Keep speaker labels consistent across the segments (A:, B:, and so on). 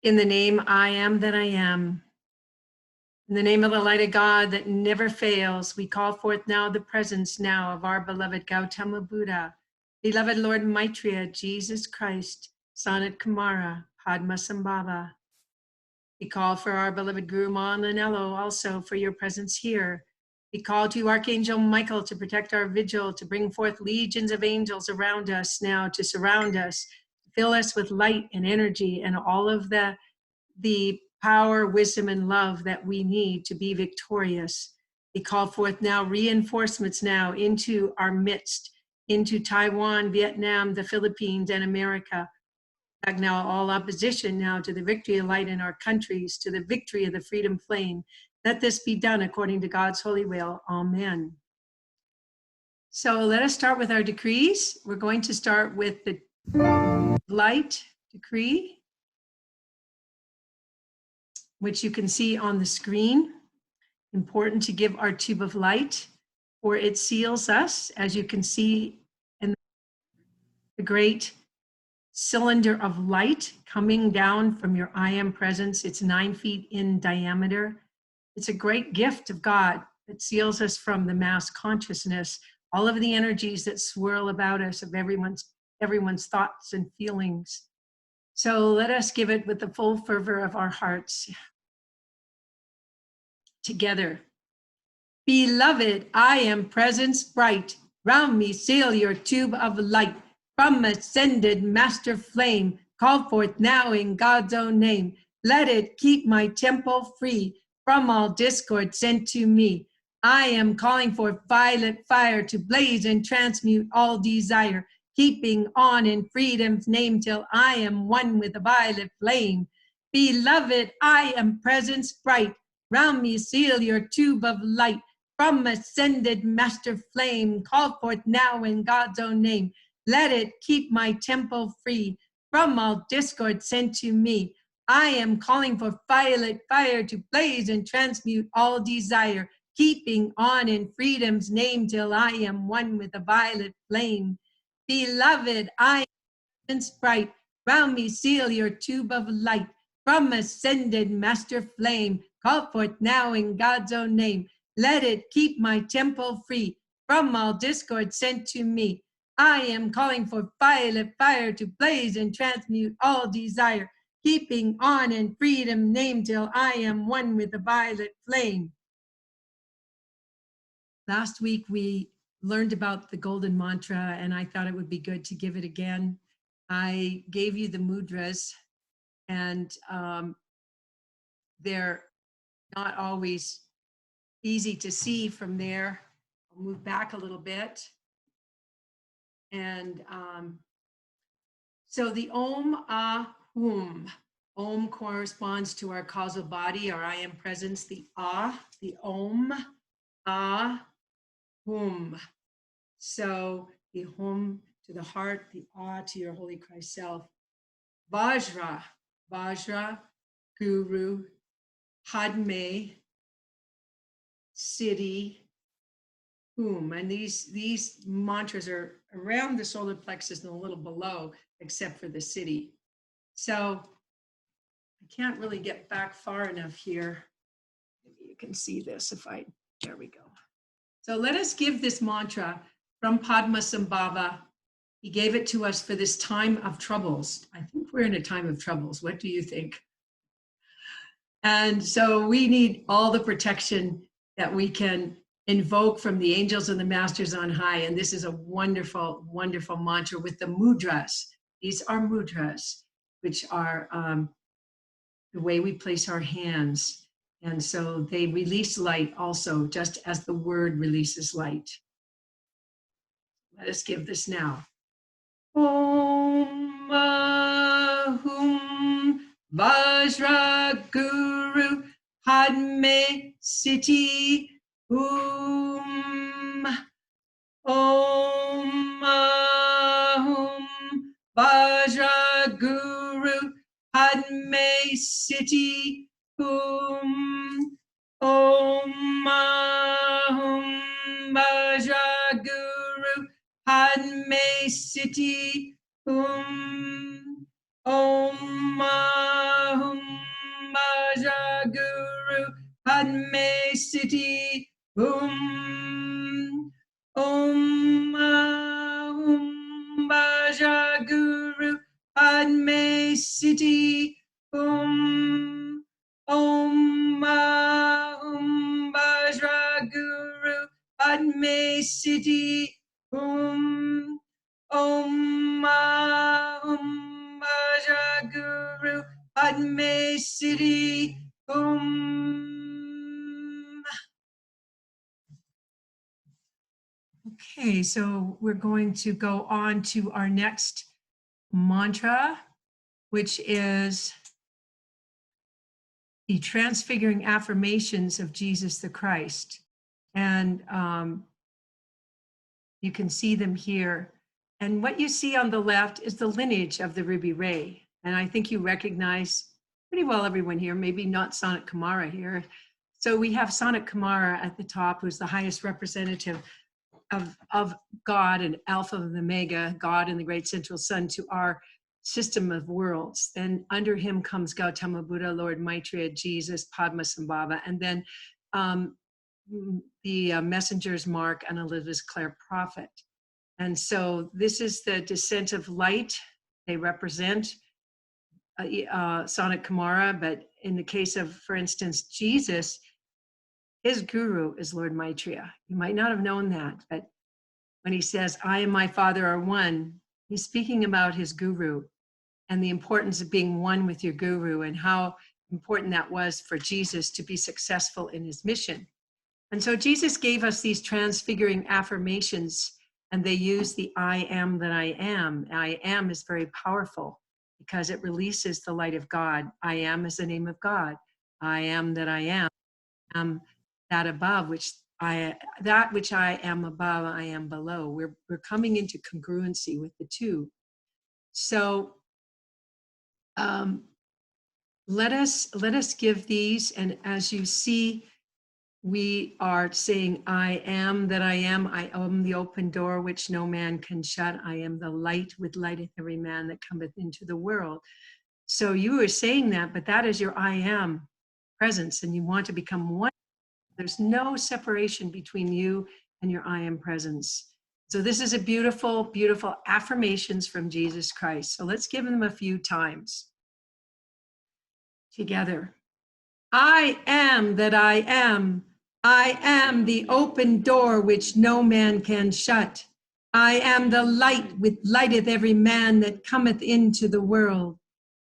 A: In the name I am that I am. In the name of the light of God that never fails, we call forth now the presence now of our beloved Gautama Buddha, beloved Lord Maitreya, Jesus Christ, Sanat Kumara, Padmasambhava. We call for our beloved Guru Ma Lanello also for your presence here. We call to Archangel Michael to protect our vigil, to bring forth legions of angels around us now, to surround us, fill us with light and energy and all of the power, wisdom, and love that we need to be victorious. We call forth now reinforcements now into our midst, into Taiwan, Vietnam, the Philippines, and America. Back now all opposition now to the victory of light in our countries, to the victory of the freedom flame. Let this be done according to God's holy will. Amen. So let us start with our decrees. We're going to start with the light decree, which you can see on the screen. Important to give our tube of light, for it seals us, as you can see in the great cylinder of light coming down from your I am presence. It's 9 feet in diameter. It's a great gift of God that seals us from the mass consciousness, all of the energies that swirl about us of everyone's thoughts and feelings. So let us give it with the full fervor of our hearts. Together. Beloved, I am presence bright. Round me sail your tube of light. From ascended master flame, call forth now in God's own name. Let it keep my temple free from all discord sent to me. I am calling for violet fire to blaze and transmute all desire, keeping on in freedom's name till I am one with the violet flame. Beloved, I am presence bright. Round me seal your tube of light. From ascended master flame, call forth now in God's own name. Let it keep my temple free from all discord sent to me. I am calling for violet fire to blaze and transmute all desire, keeping on in freedom's name till I am one with the violet flame. Beloved, I am bright. Round me seal your tube of light. From ascended master flame, call forth now in God's own name. Let it keep my temple free from all discord sent to me. I am calling for violet fire to blaze and transmute all desire, keeping on in freedom name till I am one with the violet flame. Last week we learned about the golden mantra, and I thought it would be good to give it again. I gave you the mudras, and they're not always easy to see from there. I'll move back a little bit. And so the Om Ahum. Om corresponds to our causal body, our I am presence. The Om Ahum. So the Hum to the heart, the Ah to your Holy Christ self. Vajra, Guru, Padme, Siddhi, Hum. And these mantras are around the solar plexus and a little below, except for the Siddhi. So I can't really get back far enough here. Maybe you can see this there we go. So let us give this mantra from Padmasambhava. He gave it to us for this time of troubles. I think we're in a time of troubles. What do you think? And so we need all the protection that we can invoke from the angels and the masters on high. And this is a wonderful, wonderful mantra with the mudras. These are mudras, which are the way we place our hands. And so they release light also, just as the word releases light. Let us give this now. Om Ahum Vajra Guru Padme Siddhi Hum. Om Ahum Vajra Guru Padme Siddhi Hum. Om Ahum Vajra Guru Padme Siddhi Hum. Om Ahum Padme Siddhi Om Vajra Guru Padme Siddhi Om Vajra Guru Padme Siddhi Om. Okay, so we're going to go on to our next mantra, which is the transfiguring affirmations of Jesus the Christ. And you can see them here. And what you see on the left is the lineage of the Ruby Ray. And I think you recognize pretty well everyone here, maybe not Sonic Kumara here. So we have Sonic Kumara at the top, who's the highest representative of God and Alpha and Omega, God and the Great Central Sun, to our system of worlds. Then under him comes Gautama Buddha, Lord Maitreya, Jesus, Padmasambhava, and then the messengers Mark and Elizabeth Clare Prophet. And so this is the descent of light. They represent Sonic Kumara, but in the case of, for instance, Jesus, his guru is Lord Maitreya. You might not have known that, but when he says, I and my Father are one, he's speaking about his guru and the importance of being one with your guru and how important that was for Jesus to be successful in his mission. And so Jesus gave us these transfiguring affirmations, and they use the I am that I am. I am is very powerful because it releases the light of God. I am is the name of God. I am that I am. That above, that which I am above, I am below. We're coming into congruency with the two. So let us give these, and as you see, we are saying, I am that I am the open door which no man can shut. I am the light which lighteth every man that cometh into the world. So you are saying that, but that is your I am presence, and you want to become one. There's no separation between you and your I am presence. So this is a beautiful, beautiful affirmations from Jesus Christ. So let's give them a few times together. I am that I am. I am the open door which no man can shut. I am the light which lighteth every man that cometh into the world.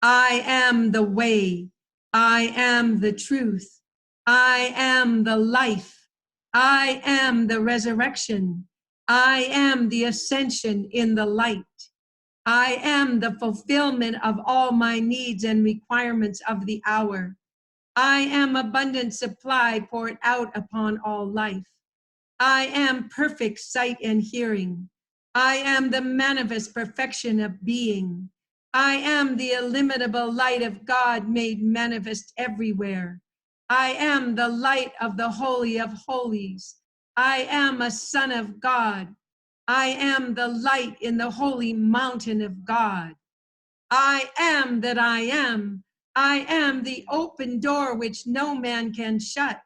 A: I am the way. I am the truth. I am the life. I am the resurrection. I am the ascension in the light. I am the fulfillment of all my needs and requirements of the hour. I am abundant supply poured out upon all life. I am perfect sight and hearing. I am the manifest perfection of being. I am the illimitable light of God made manifest everywhere. I am the light of the Holy of Holies. I am a son of God. I am the light in the holy mountain of God. I am that I am. I am the open door which no man can shut.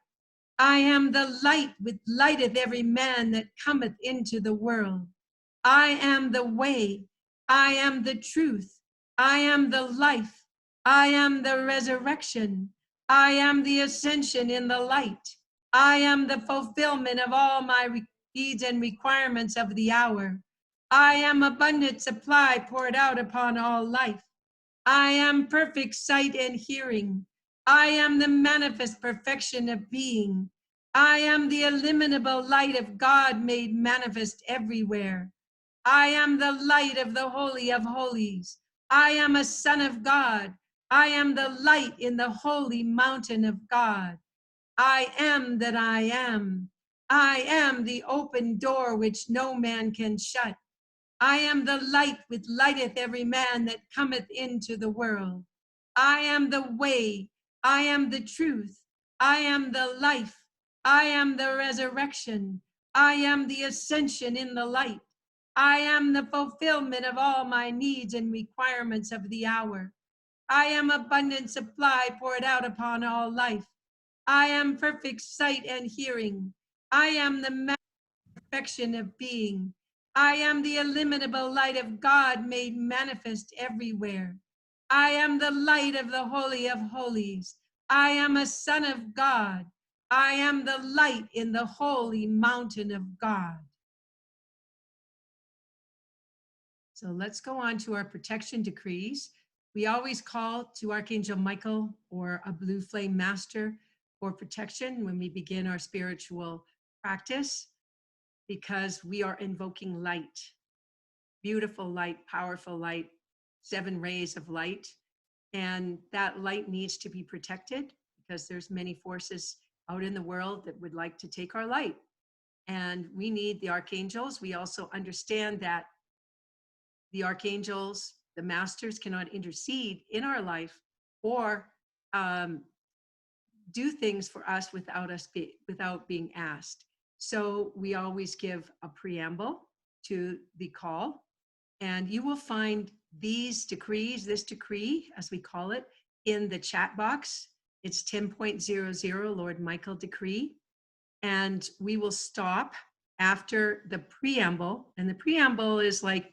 A: I am the light which lighteth every man that cometh into the world. I am the way. I am the truth. I am the life. I am the resurrection. I am the ascension in the light. I am the fulfillment of all my needs and requirements of the hour. I am abundant supply poured out upon all life. I am perfect sight and hearing. I am the manifest perfection of being. I am the illimitable light of God made manifest everywhere. I am the light of the Holy of Holies. I am a son of God. I am the light in the holy mountain of God. I am that I am. I am the open door which no man can shut. I am the light which lighteth every man that cometh into the world. I am the way. I am the truth. I am the life. I am the resurrection. I am the ascension in the light. I am the fulfillment of all my needs and requirements of the hour. I am abundant supply poured out upon all life. I am perfect sight and hearing. I am the perfection of being. I am the illimitable light of God made manifest everywhere. I am the light of the Holy of Holies. I am a son of God. I am the light in the holy mountain of God. So let's go on to our protection decrees. We always call to Archangel Michael or a blue flame master for protection when we begin our spiritual practice, because we are invoking light, beautiful light, powerful light, 7 rays of light. And that light needs to be protected because there's many forces out in the world that would like to take our light. And we need the archangels. We also understand that the archangels, the masters, cannot intercede in our life or do things for us without being asked. So we always give a preamble to the call, and you will find these decrees, this decree, as we call it, in the chat box. It's 10.00 Lord Michael decree. And we will stop after the preamble. And the preamble is like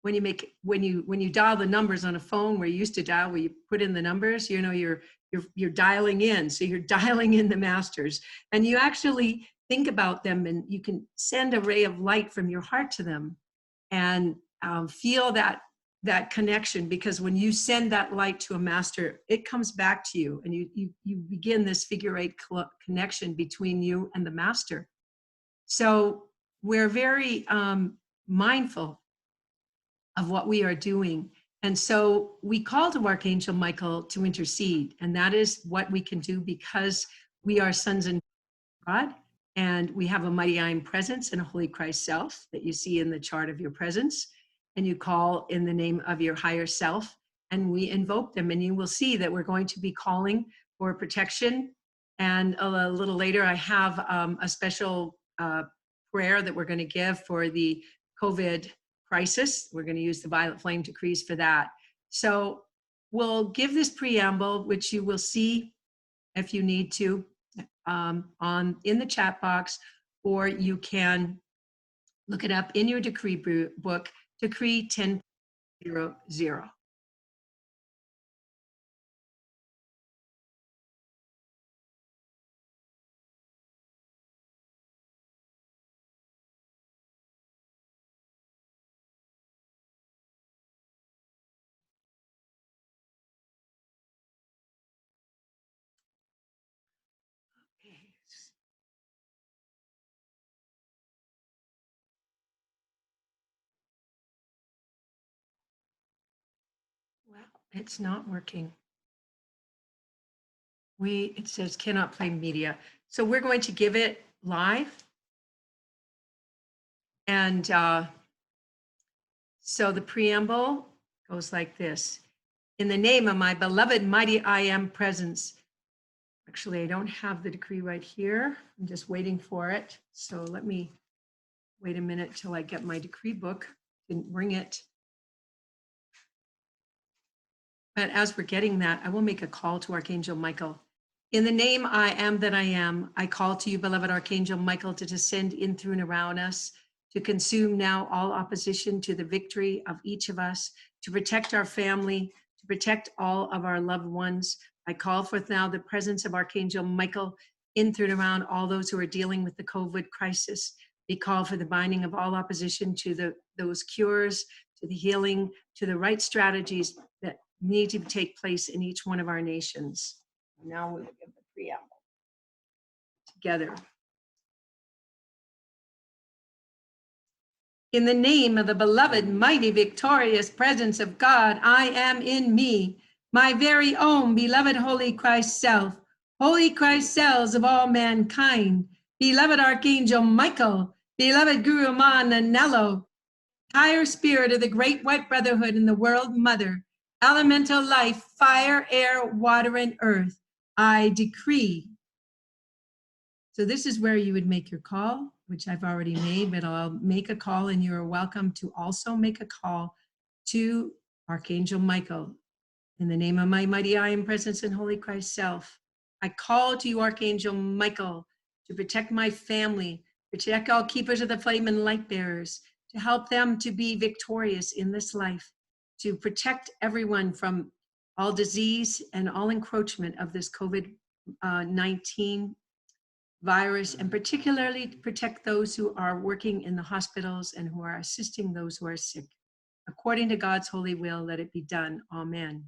A: when you dial the numbers on a phone, where you used to dial, where you put in the numbers, you know, you're dialing in. So you're dialing in the masters, and you actually think about them, and you can send a ray of light from your heart to them, and feel that connection. Because when you send that light to a master, it comes back to you, and you begin this figure 8 connection between you and the master. So we're very mindful of what we are doing. And so we call to Archangel Michael to intercede. And that is what we can do because we are sons and God. And we have a mighty I am presence and a holy Christ self that you see in the chart of your presence. And you call in the name of your higher self. And we invoke them. And you will see that we're going to be calling for protection. And a little later, I have a special prayer that we're going to give for the COVID crisis. We're going to use the violet flame decrees for that. So we'll give this preamble, which you will see if you need to in the chat box, or you can look it up in your decree book, decree 10.00. Well, it's not working. It says cannot play media. So we're going to give it live. And so the preamble goes like this. In the name of my beloved mighty I am presence. Actually, I don't have the decree right here. I'm just waiting for it. So let me wait a minute till I get my decree book. Didn't bring it. But as we're getting that, I will make a call to Archangel Michael. In the name I am that I am, I call to you, beloved Archangel Michael, to descend in, through, and around us, to consume now all opposition to the victory of each of us, to protect our family, to protect all of our loved ones. I call forth now the presence of Archangel Michael in, through, and around all those who are dealing with the COVID crisis. We call for the binding of all opposition to those cures, to the healing, to the right strategies that need to take place in each one of our nations. Now we will give the preamble together. In the name of the beloved, mighty, victorious presence of God, I am in me, my very own beloved Holy Christ self, Holy Christ cells of all mankind, beloved Archangel Michael, beloved Guru Mananello, higher spirit of the great white brotherhood and the world mother, elemental life, fire, air, water, and earth, I decree. So this is where you would make your call, which I've already made, but I'll make a call, and you are welcome to also make a call to Archangel Michael. In the name of my mighty I am presence and Holy Christ self, I call to you, Archangel Michael, to protect my family, protect all keepers of the flame and light bearers, to help them to be victorious in this life, to protect everyone from all disease and all encroachment of this COVID-19 virus, and particularly to protect those who are working in the hospitals and who are assisting those who are sick. According to God's holy will, let it be done. Amen.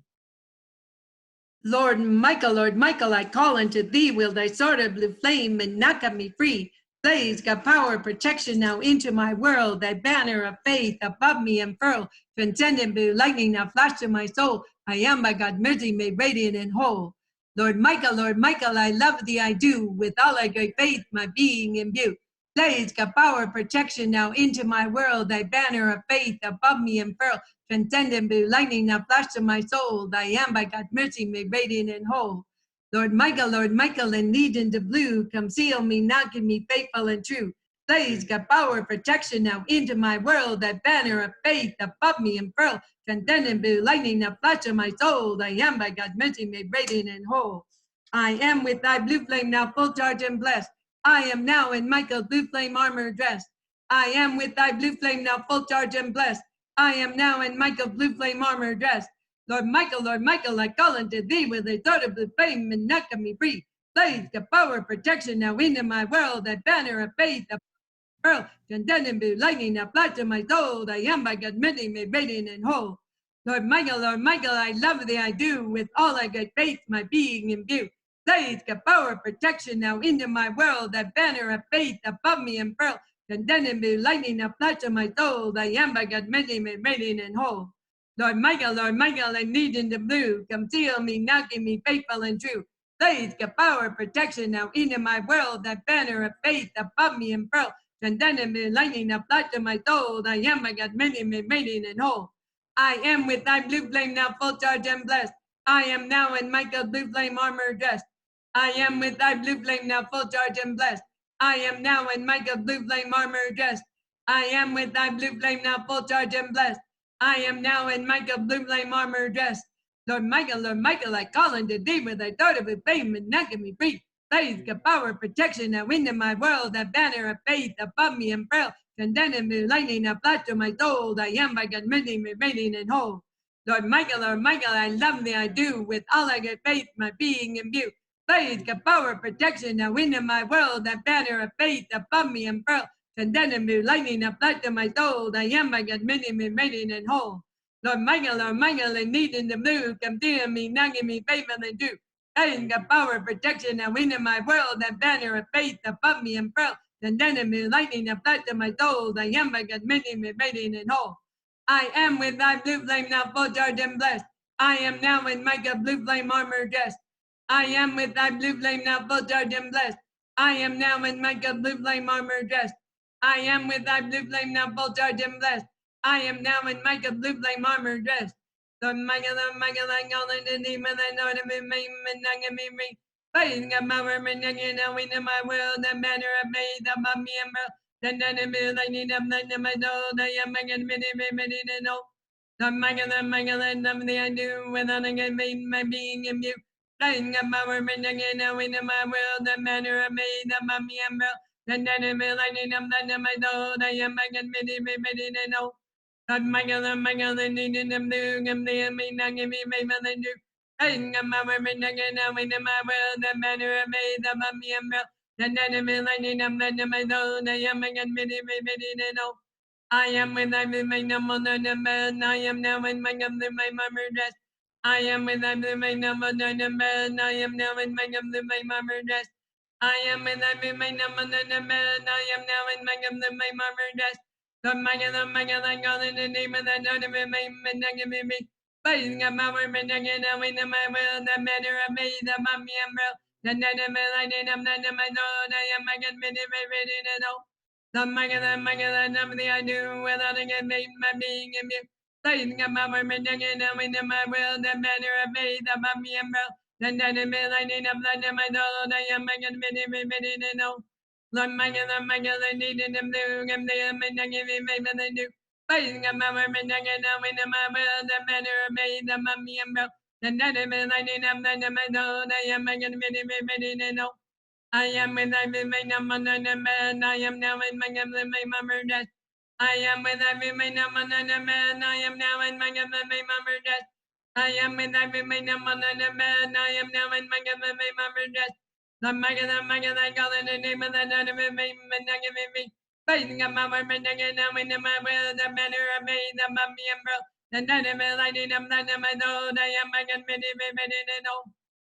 A: Lord Michael, I call unto thee. Will thy sword of blue flame and knock me free? Blaze, got power, protection now into my world. Thy banner of faith above me unfurl. Transcendent blue lightning now flash to my soul. I am by God's mercy made radiant and whole. Lord Michael, I love thee, I do. With all thy great faith, my being imbue. Blaze, got power, protection now into my world. Thy banner of faith above me unfurl. Transcendent blue lightning now flash to my soul. I am by God's mercy made radiant and whole. Lord Michael, and legion of blue, come seal me, now give me faithful and true. Blaze, got power, protection now into my world. That banner of faith above me unfurl. Transcendent blue lightning now flash to my soul. I am by God's mercy made radiant and whole. I am with thy blue flame now full charged and blessed. I am now in Michael's blue flame armor dressed. I am with thy blue flame now full charged and blessed. I am now in Michael's blue flame armor dressed. Lord Michael, I call unto thee with a sword of blue flame and knock me free. Blaze the power of protection now into my world, that banner of faith, the pearl, transcendent blue lightning now flash to my soul. I am by God's mercy made radiant and whole. Lord Michael, I love thee, I do, with all I got faith, my being in view. Blaze the power of protection now into my world, that banner of faith above me and pearl. Transcendent blue lightning now flash to my soul. I am by God's mercy made radiant and whole. Lord Michael, I need in the blue. Come seal me, now give me faithful and true. Blaze the power of protection now into my world, that banner of faith above me and pearl. Transcendent blue lightning now flash to my soul. I am by God's mercy made radiant and whole. I am with thy blue flame now full charged and blessed. I am now in Michael's blue flame armor dressed. I am with thy blue flame now full charged and blessed. I am now in Michael's blue flame armor dressed. I am with thy blue flame now full charged and blessed. I am now in Michael's blue flame armor dressed. Lord Michael, I call unto thee with thy sword of flame and knock me free. Blaze the power of protection now into my world, that banner of faith above me and pearl. Transcendent blue lightning now flash to my soul. I am by God's mercy made radiant and whole. Lord Michael, I love thee, I do, with all I get faith, my being in view. Blaze the power of protection now into my world, that banner of faith above me and pearl. Transcendent blue lightning now flash to my soul. I am by God's mercy made radiant and whole. Lord Michael, I need in the blue, come to me, now give me faithful and true. Blaze the power of protection now into my world, that banner of faith above me and pearl. Transcendent blue lightning now flash to my soul. I am by God's mercy made radiant and whole. I am with thy blue flame now full charged and blessed. I am now in Michael's blue flame armor dressed. I am with thy blue flame now full charged and blessed. I am now in Michael's blue flame armor dressed. I am with thy blue flame now full charged and blessed. I am now in Michael's blue flame armor dressed. Lord Michael, I call unto thee with thy sword of blue flame and knock me free. Blazing a power and now into my world, the banner of faith above me and pearl. Transcendent blue lightning up to my soul. I am by God's mercy made radiant and whole. Lord Michael, I love thee, I do, with all I got faith, my being in view. Blazing a power and now into my world, the banner of faith above me and pearl. Transcendent blue lightning up to my soul. I am by God's mercy made radiant and whole. Lord Michael, I need in the blue, come to me, now give me faithful and true. Blazing a power and now into my world, the banner of faith above me and pearl. Transcendent blue lightning up to my soul. I am by God's mercy made radiant and whole. I am with thy blue flame now full charged and blessed. I am now in Michael's blue flame armor dressed. I am with thy blue flame now full charged and blessed. I am now in Michael's blue flame armor dressed. I am with thy blue flame now full charged and blessed. I am now in Michael's blue flame armor dressed. Lord Michael, I call in the name of thy sword of flame and knock me free. Blazing a power and now into my will, the banner of faith above me and pearl. Transcendent blue lightning up to my soul. I am by God's mercy made radiant and whole. Lord Michael, I love thee, I do, without a good faith, my being in view. Blazing a power and now into my will, the banner of faith above me and pearl. Transcendent blue lightning up to my soul. I am by God's mercy made radiant and whole. Lord Michael, I need in the blue, come to me, now give me faithful and true. Blazing a power and now into my will, the banner of faith above me and pearl. Transcendent blue lightning up to my soul. I am by God's mercy made radiant and whole. I am with thy blue flame now full charged and blessed. I am now in my blue flame armor dressed. I am with every man, I am now in my mother death. I am with every man, I am now in my mother death. The Magan, I call in the name of the enemy, me. Fighting a mother, now in my will, the manner of me, the mummy and bro. The enemy, lighting them, I know, I am Magan, many, no.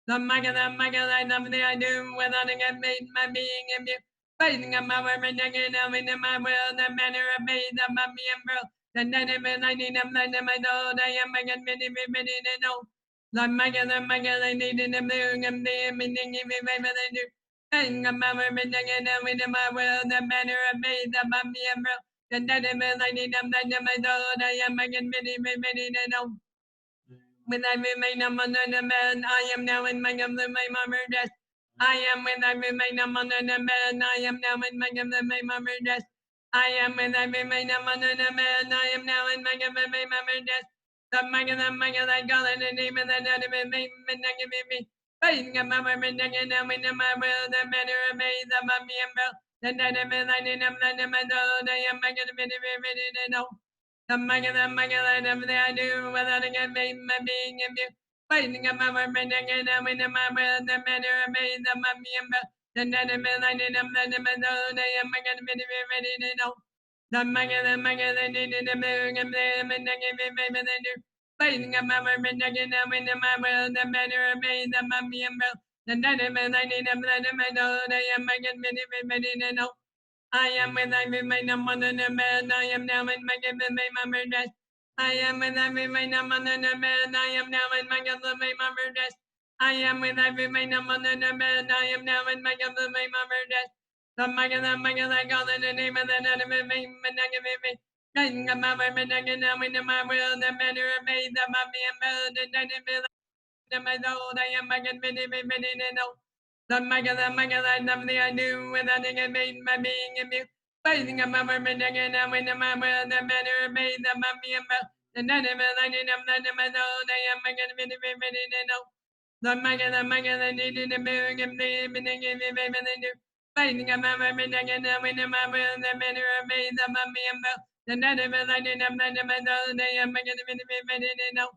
A: The Magan, I love the I do, without a made my being in you. Fighting a mother, now in my will, the manner of me, the mummy and bro. The enemy, lighting them, I know, I am Magan, many, no. The Magan, I need in the moon, and the meaning of me, and a mother, now in my will, the manner of me, the mummy and bro. The enemy, lighting them, I know, I am Magan, many, no. When I remain among the man, I am now in my mother death. I am when I remain among the man, I am now in my mother death. I am when I remain among the man, I am now in my mother death. The Magan, I call in the name of the enemy, me. Fighting a mother, now in my will, the manner of me, the mummy and bro. The enemy, lighting them, I am Magan, many, no. The Magan, I do without a being in you. Fighting a mother, now in my will, the manner of me, the mummy and bro. The enemy, lighting them, I am Magan, many, no. The Magan, I need in the moon, and the fighting a mother, now in my will, the manner of me, the mummy and bro. The enemy, lighting them, I am Magan, many, no. I am when I remain among the man, I am now in my mother dress. I am when I remain among the man, I am now in my mother dress. I am when I remain among the man, I am now in my mother dress. The Magan, I call in the name of the enemy, me. Guiding a mother, now in my will, the manner of me, the mummy and bird, the enemy, my Lord, I am Magan, many, no. The Magan, I love the I do, without a made my being in you. Fighting a mother, now in my will, the manner of me, the mummy and bird, the enemy, my Lord, I am Magan, many, no. The Magan, I need in the moon, and the beginning of the fighting a mother, now in my will, the manner of me, the mummy and bird, the enemy, my Lord, I am Magan, many, no.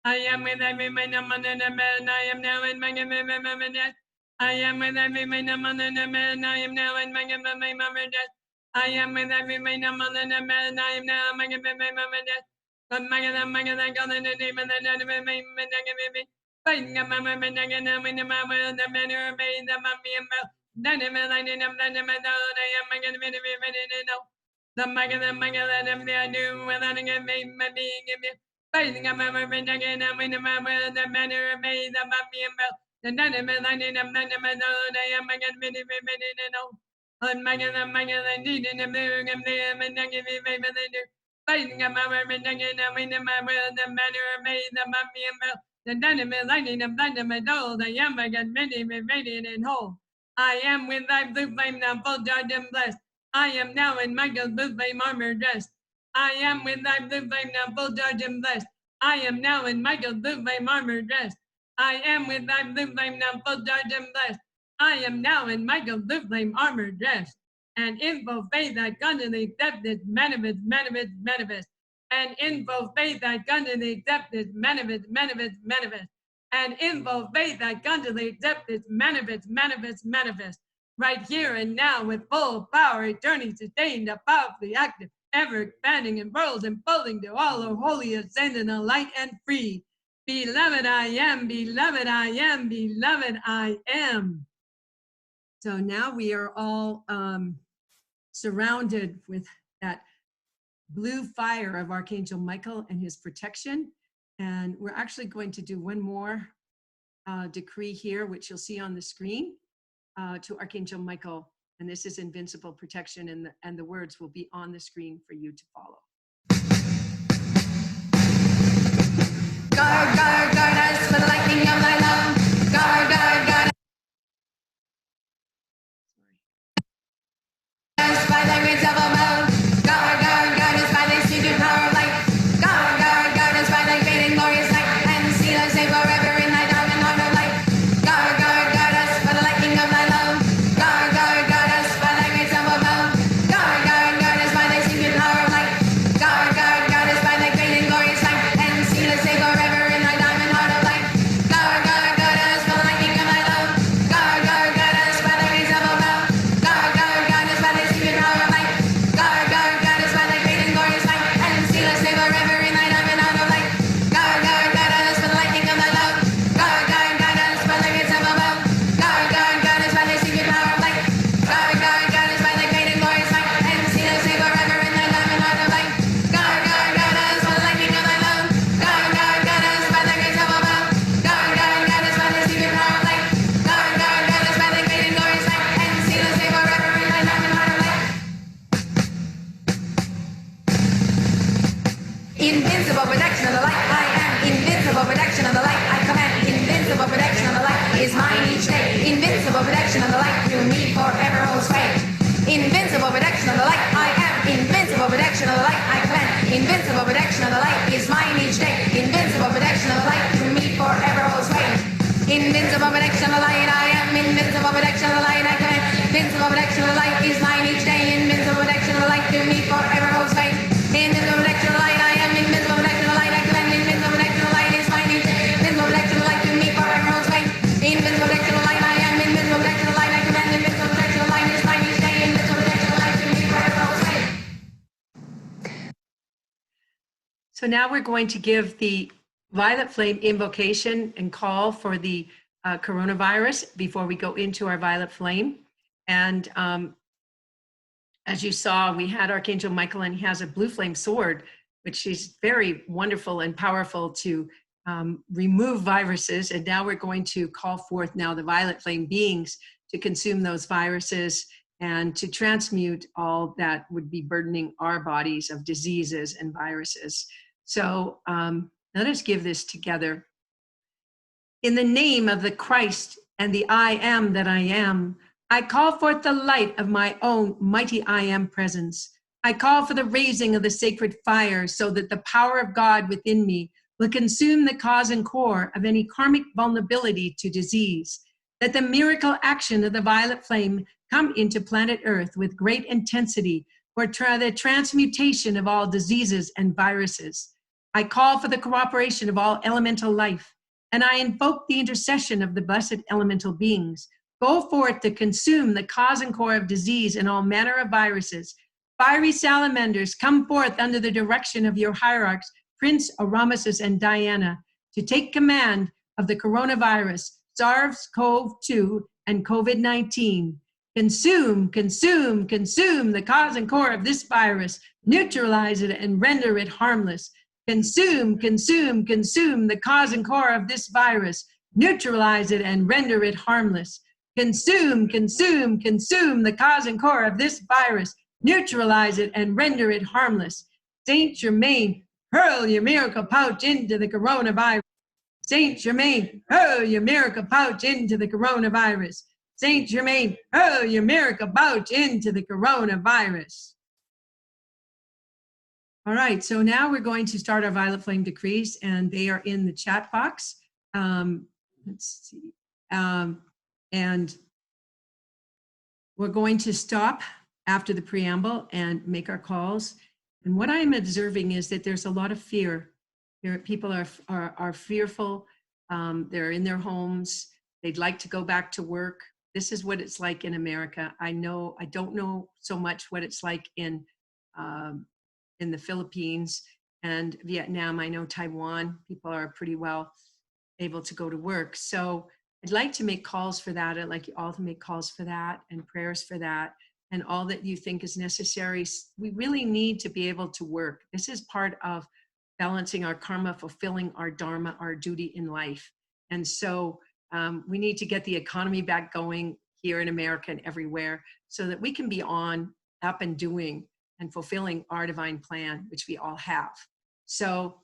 A: I am with every man among the man. I am now in my death. I am with every man among the man. I am now in my death. I am with every man among the man. I am now in my death. The Magan, I got in the name of the enemy, fighting a mama, now in my will, the manner of me, the mummy and bell. Then I am Magan, no. The Magan, I do without a made my being in me. Fighting a mama, now in my will, the manner of me, the mummy and bell. The enemy, I am Magan, no. On Magan, I need in the moon, and the fighting a mama, now in my will, the manner of me, the mummy and bell. The enemy, lightning of my dole, I am again many, radiant and whole. I am with thy blue flame now, full judged and blessed. I am now in Michael's blue flame armor dressed. I am with thy blue flame now, full judged and blessed. I am now in Michael's blue flame armor dressed. I am with thy blue flame now, full judged and blessed. I am now in Michael's blue flame armor dressed. And in full faith that continually accepted manifest. And in full faith I continually accept this manifest. And in full faith I continually accept this manifest. Right here and now with full power, eternally sustained, powerfully active, ever expanding in worlds and folding to all the holy, ascendant, and light and free. Beloved I am, beloved I am, beloved I am. So now we are all surrounded with that blue fire of Archangel Michael and his protection. And we're actually going to do one more decree here, which you'll see on the screen to Archangel Michael. And this is invincible protection, and the words will be on the screen for you to follow.
B: Guard, guard, guard us for the lightning of thy love. Guard, guard, guard us by thy grace of above. Guard, guard, guard us by thy secret power of light. Guard, guard, guard us by thy great and glorious light. And seal us safe forever in thy diamond arm of light. Guard, guard, guard us for the lightning of thy love. Guard, guard, guard us by thy grace of above. Guard, guard, guard us by thy secret power of light. Invincible protection of light, I am invincible protection of light, I command. Invincible protection of light is mine each day. Invincible protection of light to me forever holds sway. Invincible protection of light, I am invincible protection of light, I command. Invincible protection of light is mine each day. Invincible protection of light to me forever holds sway. Invincible protection of light, I am invincible protection of light, I command. Invincible protection of light is mine each day. Invincible protection of light to me forever holds sway.
A: So now we're going to give the violet flame invocation and call for the coronavirus before we go into our violet flame. And as you saw, we had Archangel Michael, and he has a blue flame sword, which is very wonderful and powerful to remove viruses. And now we're going to call forth now the violet flame beings to consume those viruses and to transmute all that would be burdening our bodies of diseases and viruses. So let us give this together. In the name of the Christ and the I am that I am, I call forth the light of my own mighty I am presence. I call for the raising of the sacred fire so that the power of God within me will consume the cause and core of any karmic vulnerability to disease. That the miracle action of the violet flame come into planet Earth with great intensity for the transmutation of all diseases and viruses. I call for the cooperation of all elemental life, and I invoke the intercession of the blessed elemental beings. Go forth to consume the cause and core of disease and all manner of viruses. Fiery salamanders, come forth under the direction of your hierarchs, Prince Arameses and Diana, to take command of the coronavirus, SARS-CoV-2 and COVID-19. Consume, consume, consume the cause and core of this virus. Neutralize it and render it harmless. Consume, consume, consume the cause and core of this virus. Neutralize it and render it harmless. Consume, consume, consume the cause and core of this virus. Neutralize it and render it harmless. Saint Germain, hurl your miracle pouch into the coronavirus. Saint Germain, hurl your miracle pouch into the coronavirus. Saint Germain, hurl your miracle pouch into the coronavirus. All right, so now we're going to start our violet flame decrees, and they are in the chat box. Let's see. And we're going to stop after the preamble and make our calls. And what I'm observing is that there's a lot of fear. People are fearful. They're in their homes. They'd like to go back to work. This is what it's like in America. I don't know so much what it's like in the Philippines and Vietnam. I know Taiwan, people are pretty well able to go to work. So I'd like to make calls for that. I'd like you all to make calls for that and prayers for that and all that you think is necessary. We really need to be able to work. This is part of balancing our karma, fulfilling our dharma, our duty in life. And so we need to get the economy back going here in America and everywhere so that we can be on, up and doing and fulfilling our divine plan, which we all have. So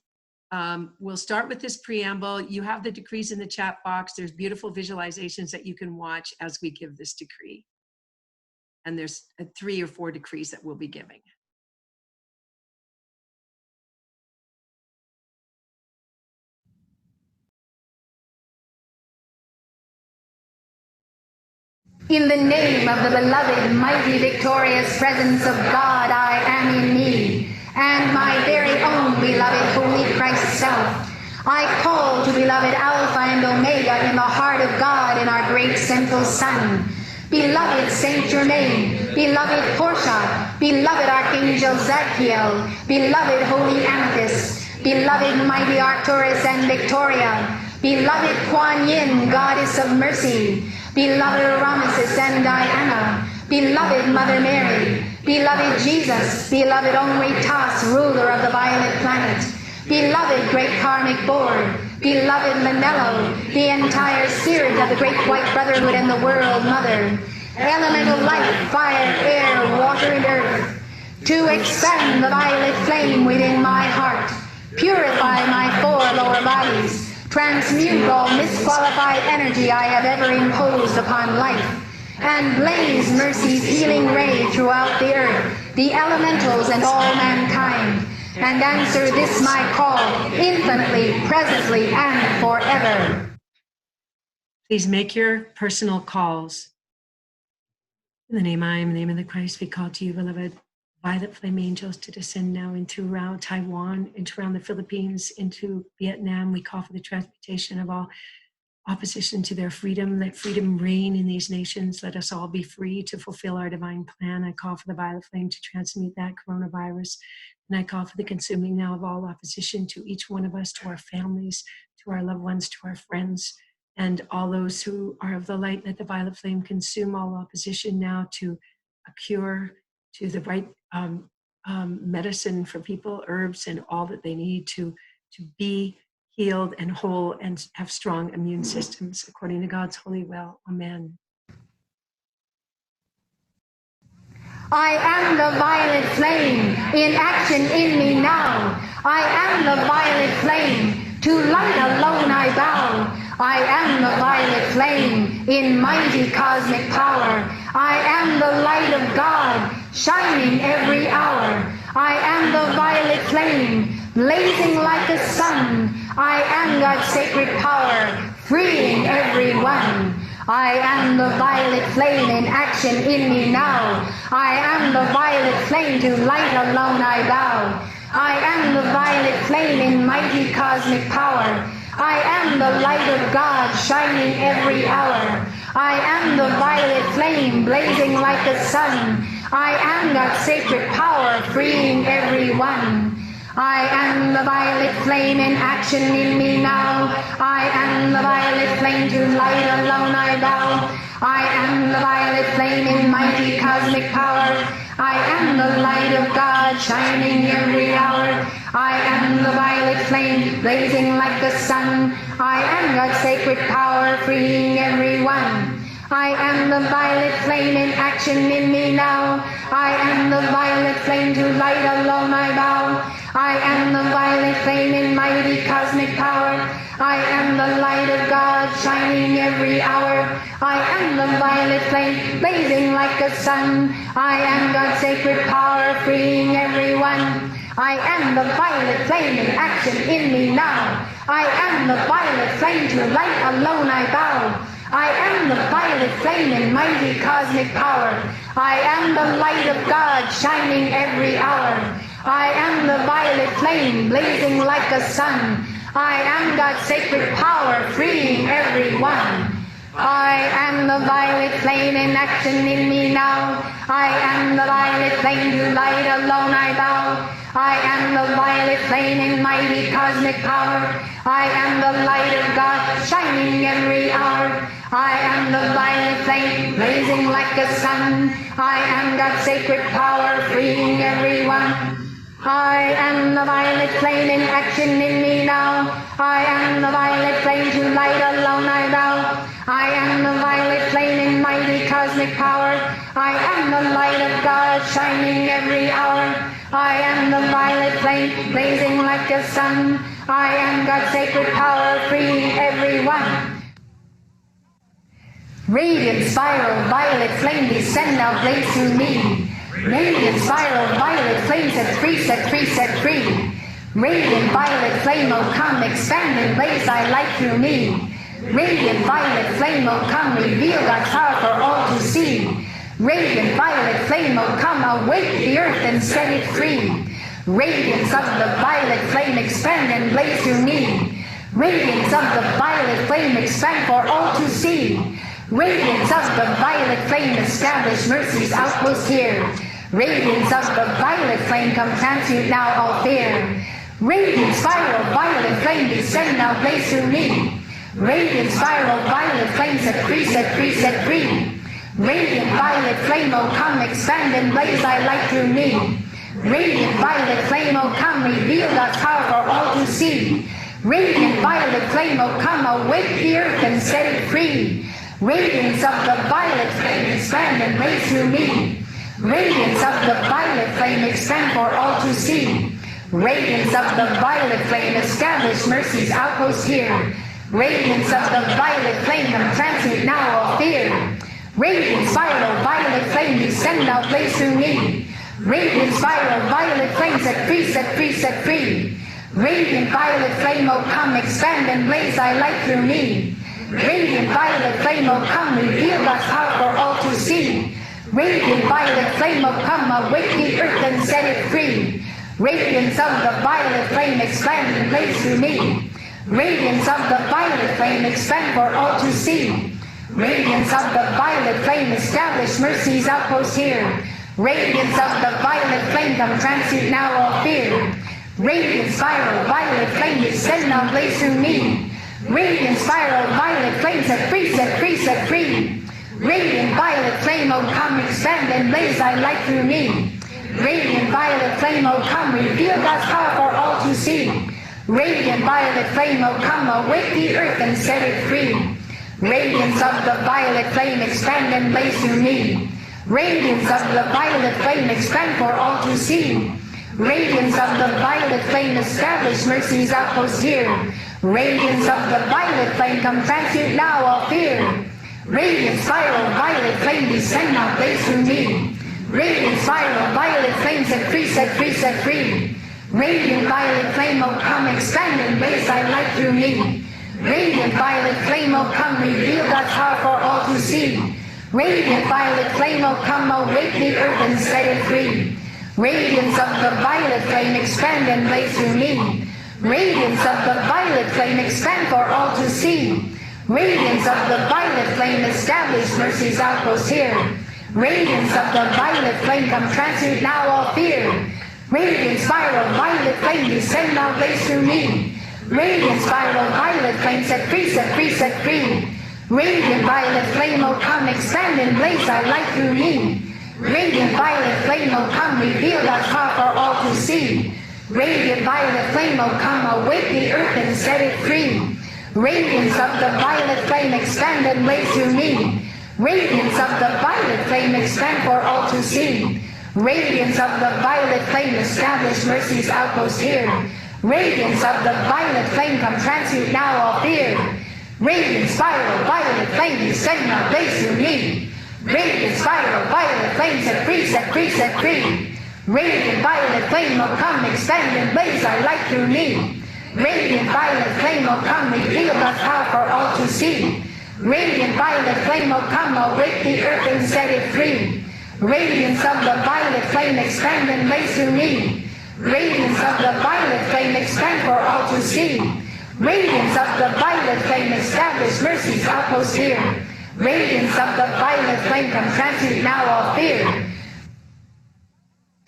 A: we'll start with this preamble. You have the decrees in the chat box. There's beautiful visualizations that you can watch as we give this decree. And there's 3 or 4 decrees that we'll be giving.
B: In the name of the beloved, mighty, victorious presence of God, I am in me, and my very own beloved Holy Christ self. I call to beloved Alpha and Omega in the heart of God and our great central sun. Beloved Saint Germain, beloved Portia, beloved Archangel Zadkiel, beloved Holy Amethyst, beloved mighty Arcturus and Victoria, beloved Kuan Yin, Goddess of Mercy, beloved Arameses and Diana, beloved Mother Mary, beloved Jesus, beloved Omritas, ruler of the violet planet, beloved Great Karmic Board, beloved Manello, the entire spirit of the Great White Brotherhood and the World Mother, elemental light, fire, air, water, and earth, to expand the violet flame within my heart, purify my 4 lower bodies, transmute all misqualified energy I have ever imposed upon life, and blaze mercy's healing ray throughout the earth, the elementals and all mankind, and answer this my call infinitely, presently, and forever.
A: Please make your personal calls. In the name I am, in the name of the Christ, we call to you, beloved, violet flame angels to descend now into around Taiwan, into around the Philippines, into Vietnam. We call for the transmutation of all opposition to their freedom. Let freedom reign in these nations. Let us all be free to fulfill our divine plan. I call for the violet flame to transmute that coronavirus. And I call for the consuming now of all opposition to each one of us, to our families, to our loved ones, to our friends, and all those who are of the light. Let the violet flame consume all opposition now to a cure, to the right medicine for people, herbs, and all that they need to be healed and whole and have strong immune systems according to God's holy will. Amen.
B: I am the violet flame in action in me now. I am the violet flame, to light alone I bow. I am the violet flame in mighty cosmic power. I am the light of God, shining every hour. I am the violet flame, blazing like a sun. I am God's sacred power, freeing everyone. I am the violet flame in action in me now. I am the violet flame, to light alone I bow. I am the violet flame in mighty cosmic power. I am the light of God, shining every hour. I am the violet flame, blazing like the sun. I am God's sacred power, freeing everyone. I am the violet flame in action in me now. I am the violet flame, to light alone I bow. I am the violet flame in mighty cosmic power. I am the light of God, shining every hour. I am the violet flame, blazing like the sun. I am God's sacred power, freeing everyone. I am the violet flame in action in me now. I am the violet flame, to light alone I bow. I am the violet flame in mighty cosmic power. I am the light of God, shining every hour. I am the violet flame, blazing like a sun. I am God's sacred power, freeing everyone. I am the violet flame in action in me now. I am the violet flame, to light alone I bow. I am the violet flame in mighty cosmic power. I am the light of God, shining every hour. I am the violet flame, blazing like a sun. I am God's sacred power, freeing everyone. I am the violet flame in action in me now. I am the violet flame, to light alone I bow. I am the violet flame in mighty cosmic power. I am the light of God, shining every hour. I am the violet flame, blazing like a sun. I am God's sacred power, freeing everyone. I am the violet flame in action in me now. I am the violet flame, to light alone I bow. I am the violet flame in mighty cosmic power. I am the light of God, shining every hour. I am the violet flame, blazing like a sun. I am God's sacred power, freeing everyone. Radiant spiral, violet flame, descend now, blaze through me. Radiant spiral, violet flame, set free, set free, set free. Radiant violet flame, oh come, expand and blaze thy light through me. Radiant violet flame, oh come, reveal God's power for all to see. Radiant violet flame, oh come, awake the earth and set it free. Radiance of the violet flame, expand and blaze through me. Radiance of the violet flame, expand for all to see. Radiance of the violet flame, establish mercy's outpost here. Radiance of the violet flame, come transmute now all fear. Radiant spiral, violet flame, descend now, blaze through me. Radiant spiral, violet flame, set free, set free, set free. Radiant violet flame, oh come, expand and blaze thy light through me. Radiant violet flame, oh come, reveal God's power for all to see. Radiant violet flame, oh come, awake the earth and set it free. Radiance of the violet flame, expand and blaze through me. Radiance of the violet flame, expand for all to see. Radiance of the violet flame, establish mercy's outpost here. Radiance of the violet flame, come transmute now all fear. Radiant spiral, violet flame, descend now, blaze through me. Radiant spiral, violet flame, set free, set free, set free. Radiant violet flame, oh come, expand and blaze thy light through me. Radiant violet flame, oh come, reveal God's power for all to see. Radiant violet flame, oh come, awake the earth and set it free. Radiance of the violet flame, expand and blaze through me. Radiance of the violet flame, expand for all to see. Radiance of the violet flame, establish mercy's outpost here. Radiance of the violet flame, come transmute now all fear. Radiant spiral, violet flame, descend now blaze through me. Radiant spiral, violet flame, set free, set free, set free. Radiant violet flame, oh come, expand and blaze thy light through me. Radiant violet flame, oh come, reveal God's power for all to see. Radiant violet flame, oh come, awake the earth and set it free. Radiance of the violet flame, expand and blaze through me. Radiance of the violet flame, expand for all to see. Radiance of the violet flame, establish mercy's outpost here. Radiance of the violet flame, come transmute now all fear. Radiant spiral, violet flame, descend now blaze through me. Radiant spiral, violet flame, set free, set free, set free. Radiant violet flame, oh come, expand and blaze thy light through me. Radiant violet flame, oh come, reveal God's power for all to see. Radiant violet flame, oh come, awake the earth and set it free. Radiance of the violet flame, expand and blaze through me. Radiance of the violet flame, expand for all to see. Radiance of the violet flame, establish mercy's outpost here. Radiance of the violet flame, come transmute now all fear. Radiant spiral, violet flame, descend now blaze through me. Radiant spiral, violet flame, set free, set free, set free. Radiant violet flame, oh come, expand and blaze thy light through me. Radiant violet flame, oh come, reveal God's power for all to see. Radiant violet flame, oh come, awake the earth and set it free. Radiance of the violet flame, expand and blaze through me. Radiance of the violet flame, expand for all to see. Radiance of the violet flame, establish mercy's outpost here. Radiance of the violet flame, come transmute now all fear. Radiant spiral, violet flame, descend now blaze through me. Radiant spiral, violet flame, set free, set free, set free. Radiant violet flame, oh come, expand and blaze thy light through me. Radiant violet flame, oh come, reveal God's power for all to see. Radiant violet flame, oh come, awake the earth and set it free. Radiance of the violet flame, expand and blaze through me. Radiance of the violet flame, expand for all to see. Radiance of the violet flame, establish mercy's outpost here. Radiance of the violet flame, come transmute now all fear.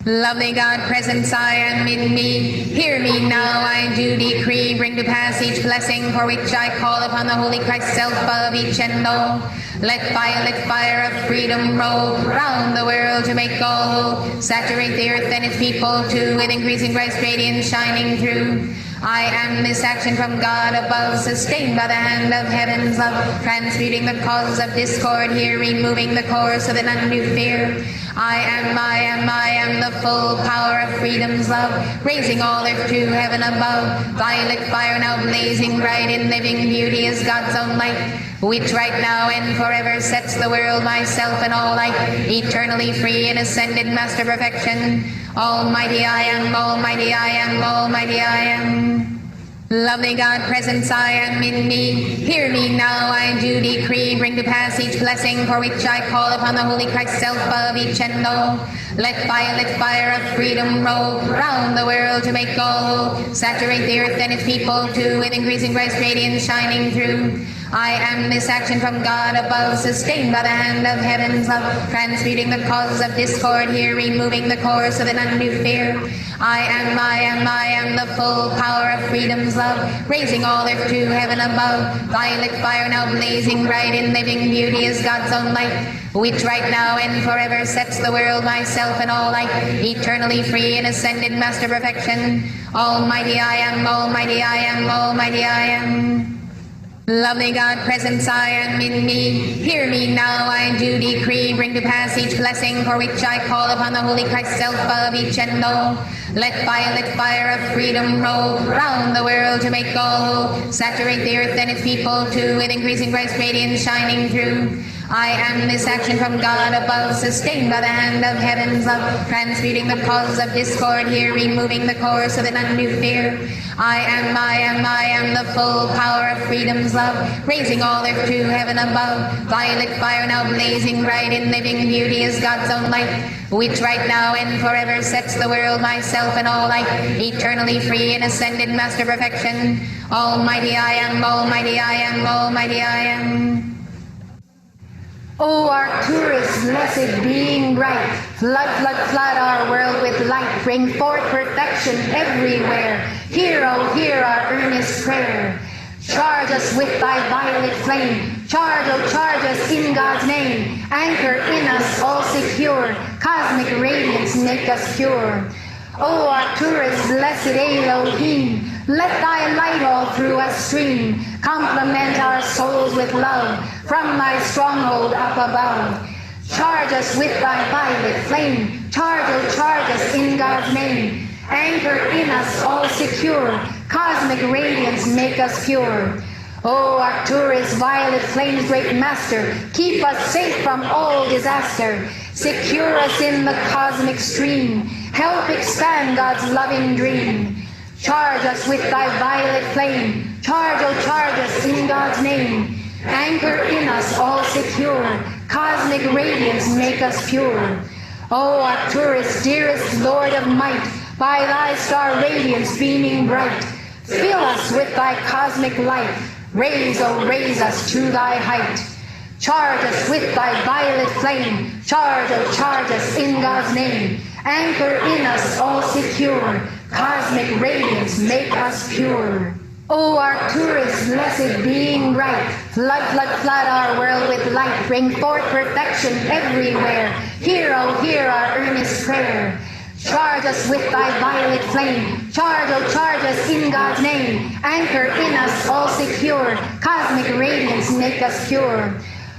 C: Lovely God, presence I am in me. Hear me now, I do decree. Bring to pass each blessing for which I call upon the Holy Christ self of each and all. Let violet fire of freedom roll round the world to make all whole. Saturate the earth and its people too with increasing Christ radiance shining through. I am this action from God above, sustained by the hand of heaven's love, transmuting the causes of discord here, removing the cause of an undue fear. I am the full power of freedom's love, raising all earth to heaven above. Violet fire now blazing bright in living beauty is God's own light, which right now and forever sets the world, myself and all light, eternally free in ascended master perfection. Almighty I am, almighty I am, almighty I am. Lovely God, presence I am in me. Hear me now, I do decree. Bring to pass each blessing for which I call upon the Holy Christ self of each and all. Let violet fire of freedom roll round the world to make all whole. Saturate the earth and its people too with increasing Christ radiance shining through. I am this action from God above, sustained by the hand of heaven's love, transmuting the causes of discord here, removing the cause of an undue fear. I am the full power of freedom's love, raising all earth to heaven above. Violet fire now blazing bright in living beauty is God's own light, which right now and forever sets the world, myself and all light, eternally free in ascended master perfection. Almighty I am, almighty I am, almighty I am. Lovely God, presence I am in me. Hear me now, I do decree. Bring to pass each blessing for which I call upon the Holy Christ self of each and all. Let violet fire of freedom roll round the world to make all whole. Saturate the earth and its people too with increasing Christ radiance shining through. I am this action from God above, sustained by the hand of heaven's love, transmuting the causes of discord here, removing the course of an undue fear. I am the full power of freedom's love, raising all earth to heaven above. Violet fire now blazing bright in living beauty is God's own light, which right now and forever sets the world, myself, and all life, eternally free in ascended master perfection. Almighty I am, almighty I am, almighty I am. O Arcturus, blessed being bright, flood, flood, flood our world with light, bring forth perfection everywhere. Hear, oh, hear our earnest prayer. Charge us with thy violet flame, charge, oh, charge us in God's name. Anchor in us all secure, cosmic radiance make us pure. O Arcturus, blessed Elohim, let thy light all through us stream, complement our souls with love, from thy stronghold up above. Charge us with thy violet flame, charge, oh, charge us in God's name. Anchor in us all secure, cosmic radiance make us pure. O Arcturus, violet flame's great master, keep us safe from all disaster. Secure us in the cosmic stream, help expand God's loving dream. Charge us with thy violet flame, charge, oh, charge us in God's name. Anchor in us all secure, cosmic radiance make us pure. O Arcturus, dearest Lord of might, by thy star radiance beaming bright, fill us with thy cosmic light, raise, oh, raise us to thy height. Charge us with thy violet flame, charge, oh, charge us in God's name. Anchor in us all secure, cosmic radiance make us pure. O Arcturus, blessed being bright, flood, flood, flood our world with light, bring forth perfection everywhere. Hear, oh, hear our earnest prayer. Charge us with thy violet flame, charge, oh, charge us in God's name. Anchor in us all secure, cosmic radiance make us pure.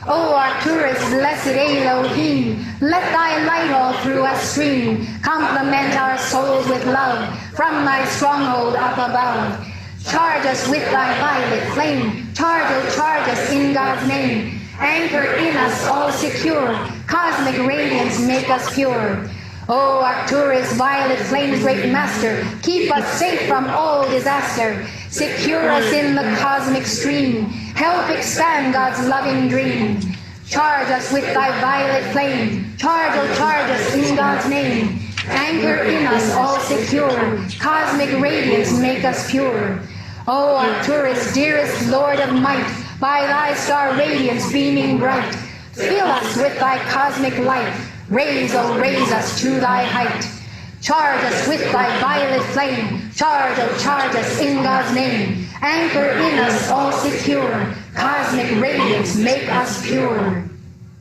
C: O Arcturus, blessed Elohim, let thy light all through us stream, complement our souls with love, from thy stronghold up above. Charge us with thy violet flame, charge, oh, charge us in God's name. Anchor in us all secure, cosmic radiance make us pure. O Arcturus, violet flame's great master, keep us safe from all disaster. Secure us in the cosmic stream, help expand God's loving dream. Charge us with thy violet flame, charge, oh, charge us in God's name. Anchor in us all secure, cosmic radiance make us pure. O Arcturus, dearest Lord of might, by thy star radiance beaming bright, fill us with thy cosmic light, raise, oh, raise us to thy height. Charge us with thy violet flame, charge, oh, charge us in God's name. Anchor in us all secure, cosmic radiance make us pure.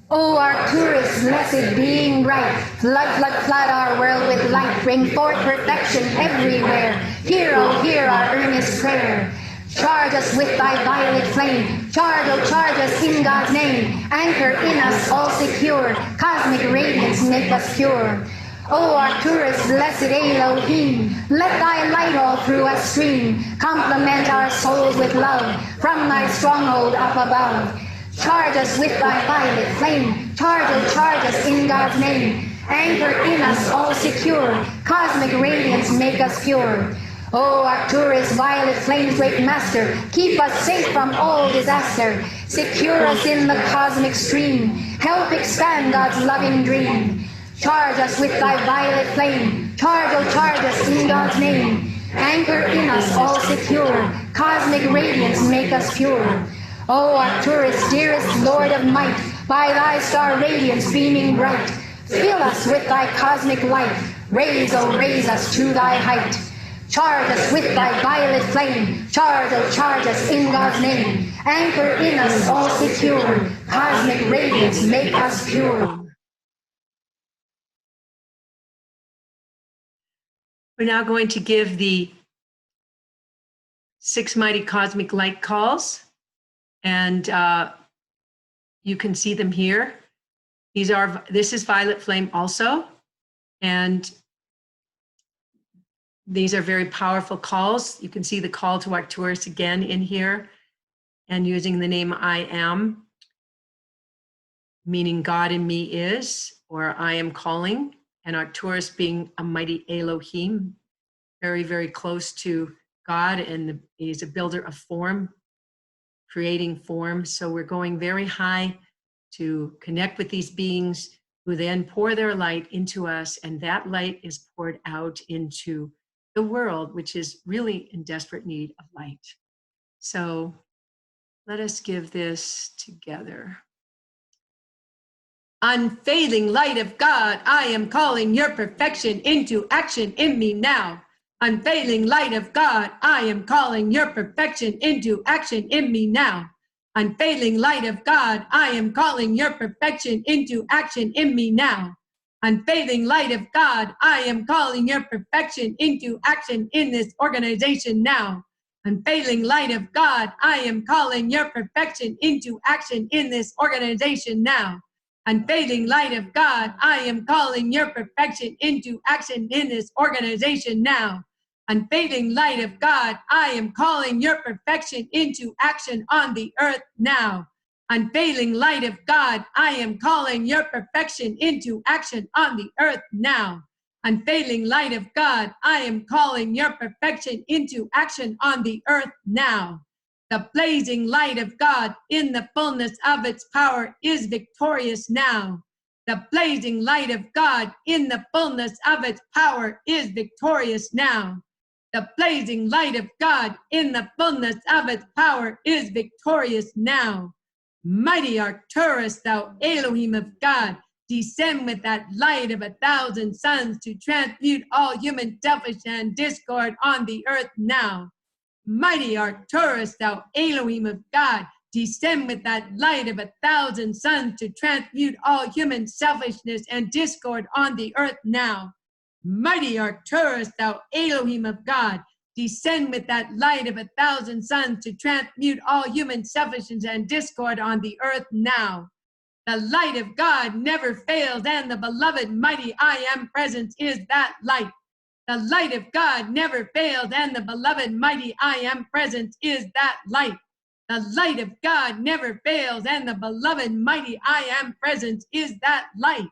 C: O Arcturus, blessed being bright, flood, flood, flood our world with light, bring forth perfection everywhere. Hear, oh, hear our earnest prayer. Charge us with thy violet flame, charge, oh, charge us in God's name. Anchor in us all secure, cosmic radiance make us pure. O Arcturus, blessed Elohim, let thy light all through us stream, complement our souls with love, from thy stronghold up above. Charge us with thy violet flame, charge, oh, charge us in God's name. Anchor in us all secure, cosmic radiance make us pure. O Arcturus, violet flame's great master, keep us safe from all disaster. Secure us in the cosmic stream, help expand God's loving dream. Charge us with thy violet flame, charge, oh, charge us in God's name. Anchor in us all secure, cosmic radiance make us pure. O Arcturus, dearest Lord of might, by thy star radiance beaming bright, fill us with thy cosmic light, raise, oh, raise us to thy height. Charge us with thy violet flame, charge, oh, charge us in God's name. Anchor in us all secure, cosmic radiance make us pure.
A: We're now going to give the 6 mighty cosmic light calls, and you can see them here. This is violet flame also, and these are very powerful calls. You can see the call to Arcturus again in here, and using the name I am. meaning God in me is, or I am calling, and Arcturus being a mighty Elohim, very, very close to God, and he's a builder of form, creating form. So we're going very high to connect with these beings who then pour their light into us, and that light is poured out into the world, which is really in desperate need of light. So let us give this together. Unfailing light of God, I am calling your perfection into action in me now. Unfailing light of God, I am calling your perfection into action in me now. Unfailing light of God, I am calling your perfection into action in me now. Unfailing light of God, I am calling your perfection into action in this organization now. Unfailing light of God, I am calling your perfection into action in this organization now. Unfading light of God, I am calling your perfection into action in this organization now. Unfading light of God, I am calling your perfection into action on the earth now. Unfailing light of God, I am calling your perfection into action on the earth now. Unfailing light of God, I am calling your perfection into action on the earth now. The blazing light of God in the fullness of its power is victorious now. The blazing light of God in the fullness of its power is victorious now. The blazing light of God in the fullness of its power is victorious now. Mighty Arcturus, thou Elohim of God, descend with that light of 1,000 suns to transmute all human selfishness and discord on the earth now. Mighty Arcturus, thou Elohim of God, descend with that light of 1,000 suns to transmute all human selfishness and discord on the earth now. Mighty Arcturus, thou Elohim of God, descend with that light of 1,000 suns to transmute all human selfishness and discord on the earth now. The light of God never fails, and the beloved mighty I Am presence is that light. The light of God never fails, and the beloved mighty I Am presence is that light. The light of God never fails, and the beloved mighty I Am presence is that light.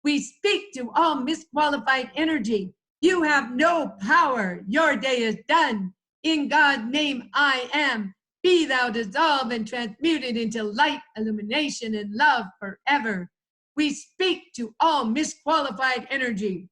A: We speak to all misqualified energy. You have no power. Your day is done. In God's name I am. Be thou dissolved and transmuted into light, illumination, and love forever. We speak to all misqualified energy.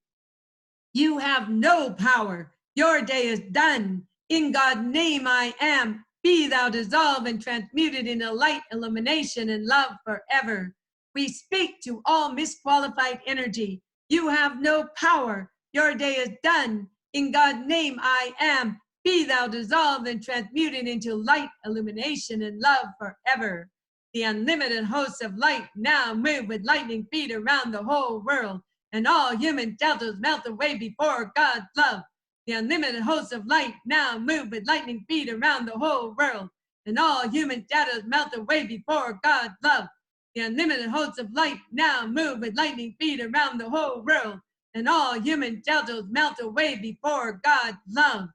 A: You have no power. Your day is done. In God's name I am. Be thou dissolved and transmuted into light, illumination, and love forever. We speak to all misqualified energy. You have no power. Your day is done. In God's name I am. Be thou dissolved and transmuted into light, illumination, and love forever. The unlimited hosts of light now move with lightning speed around the whole world, and all human deltas melt away before God's love. The unlimited hosts of light now move with lightning speed around the whole world, and all human deltas melt away before God's love. The unlimited hosts of light now move with lightning speed around the whole world, and all human deltas melt away before God's love.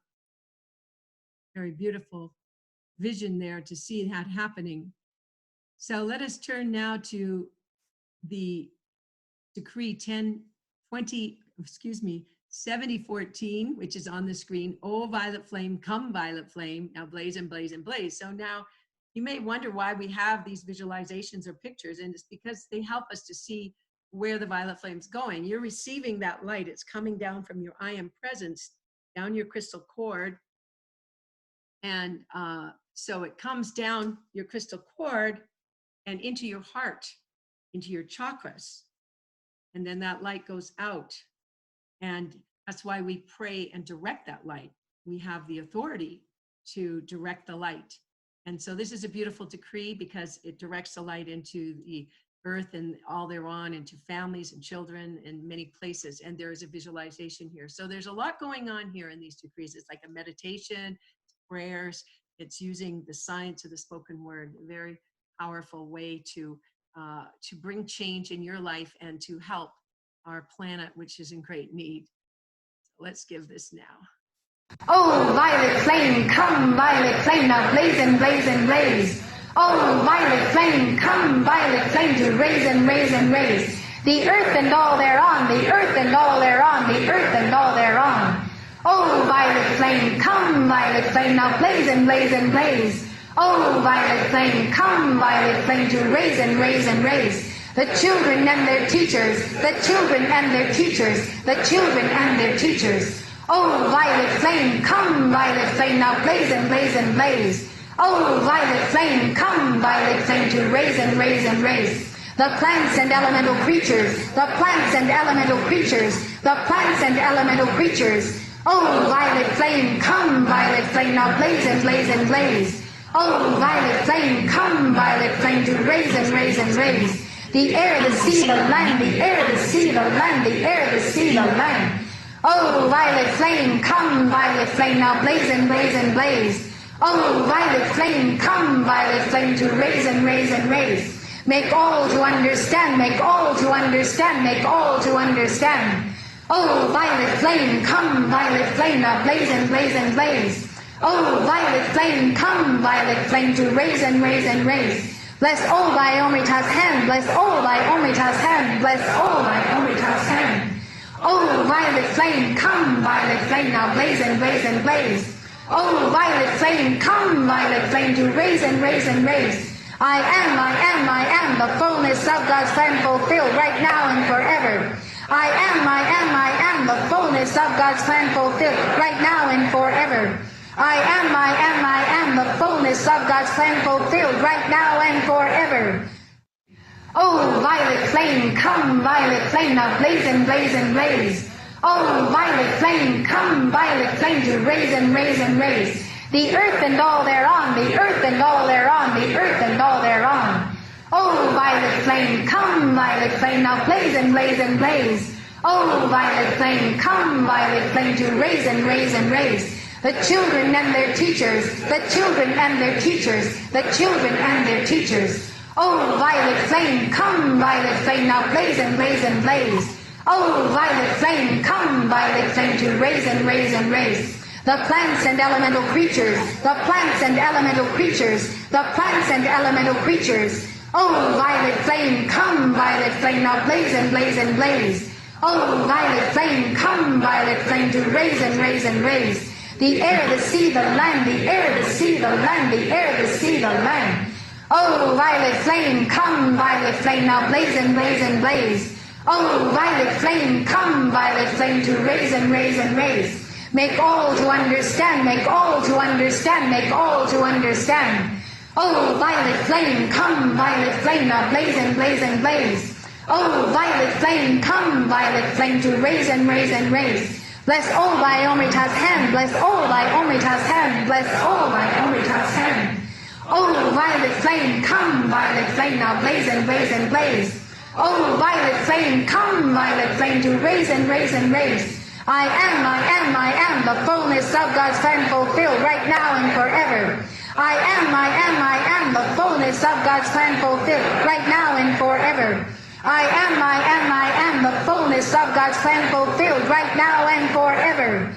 A: Very beautiful vision there to see that happening. So let us turn now to the decree 7014, which is on the screen. Oh, violet flame, come violet flame, now blaze and blaze and blaze. So now you may wonder why we have these visualizations or pictures, and it's because they help us to see where the violet flame's going. You're receiving that light. It's coming down from your I Am presence, down your crystal cord. And so it comes down your crystal cord and into your heart, into your chakras. And then that light goes out. And that's why we pray and direct that light. We have the authority to direct the light. And so this is a beautiful decree because it directs the light into the earth and all thereon, into families and children and many places. And there is a visualization here. So there's a lot going on here in these decrees. It's like a meditation, prayers. It's using the science of the spoken word, a very powerful way to bring change in your life and to help our planet, which is in great need. So let's give this now.
C: Oh, violet flame, come, violet flame, now blaze and blaze and blaze. Oh, violet flame, come, violet flame, to raise and raise and raise the earth and all thereon, the earth and all thereon, the earth and all thereon. Oh, violet flame, come, violet flame, now blaze and blaze and blaze. Oh, violet flame, come, violet flame, to raise and raise and raise the children and their teachers, the children and their teachers, the children and their teachers. Oh, violet flame, come, violet flame, now blaze and blaze and blaze. Oh, violet flame, come, violet flame, to raise and raise and raise the plants and elemental creatures, the plants and elemental creatures, the plants and elemental creatures. Oh, violet flame, come, violet flame, now blaze and blaze and blaze. Oh, violet flame, come, violet flame, to raise and raise and raise the air, the sea, the land, the air, the sea, the land, the air, the sea, the land. Oh, violet flame, come, violet flame, now blaze and blaze and blaze. Oh, violet flame, come, violet flame, to raise and raise and raise. Make all to understand, make all to understand, make all to understand. Oh, violet flame, come, violet flame, now blaze and blaze and blaze. Oh, violet flame, come, violet flame, to raise and raise and raise. Bless all by Omrita's hand, bless all by Omrita's hand, bless all by Omrita's hand. Oh, violet flame, come, violet flame, now blaze and blaze and blaze. Oh, violet flame, come, violet flame, to raise and raise and raise. I am, the fullness of God's plan fulfilled right now and forever. I am, the fullness of God's plan fulfilled right now and forever. I am, the fullness of God's plan fulfilled right now and forever. Oh, violet flame, come, violet flame, now blaze and blaze and blaze. Oh, violet flame, come, violet flame, to raise and raise and raise the earth and all thereon, the earth and all thereon, the earth and all thereon. Oh, violet flame, come, violet flame, now blaze and blaze and blaze. Oh, violet flame, come, violet flame, to raise and raise and raise the children and their teachers, the children and their teachers, the children and their teachers. Oh, violet flame, come, violet flame, now blaze and blaze and blaze. Oh, violet flame, come, violet flame, to raise and raise and raise the plants and elemental creatures, the plants and elemental creatures, the plants and elemental creatures. Oh, violet flame, come, violet flame, now blaze and blaze and blaze. Oh, violet flame, come, violet flame, to raise and raise and raise the air, the sea, the land, the air, the sea, the land, the air, the sea, the land. Oh, violet flame, come, violet flame, now blaze and blaze and blaze. Oh, violet flame, come, violet flame, to raise and raise and raise. Make all to understand, make all to understand, make all to understand. Oh, violet flame, come, violet flame, now blaze and blaze and blaze. Oh, violet flame, come, violet flame, to raise and raise and raise. Bless all by Omrita's hand, bless all by Omrita's hand, bless all by Omrita's hand. Oh, violet flame, come, violet flame, now blaze and blaze and blaze. Oh, violet flame, come, violet flame, to raise and raise and raise. I am, the fullness of God's plan fulfilled right now and forever. I am, the fullness of God's plan fulfilled right now and forever. I am, the fullness of God's plan fulfilled right now and forever.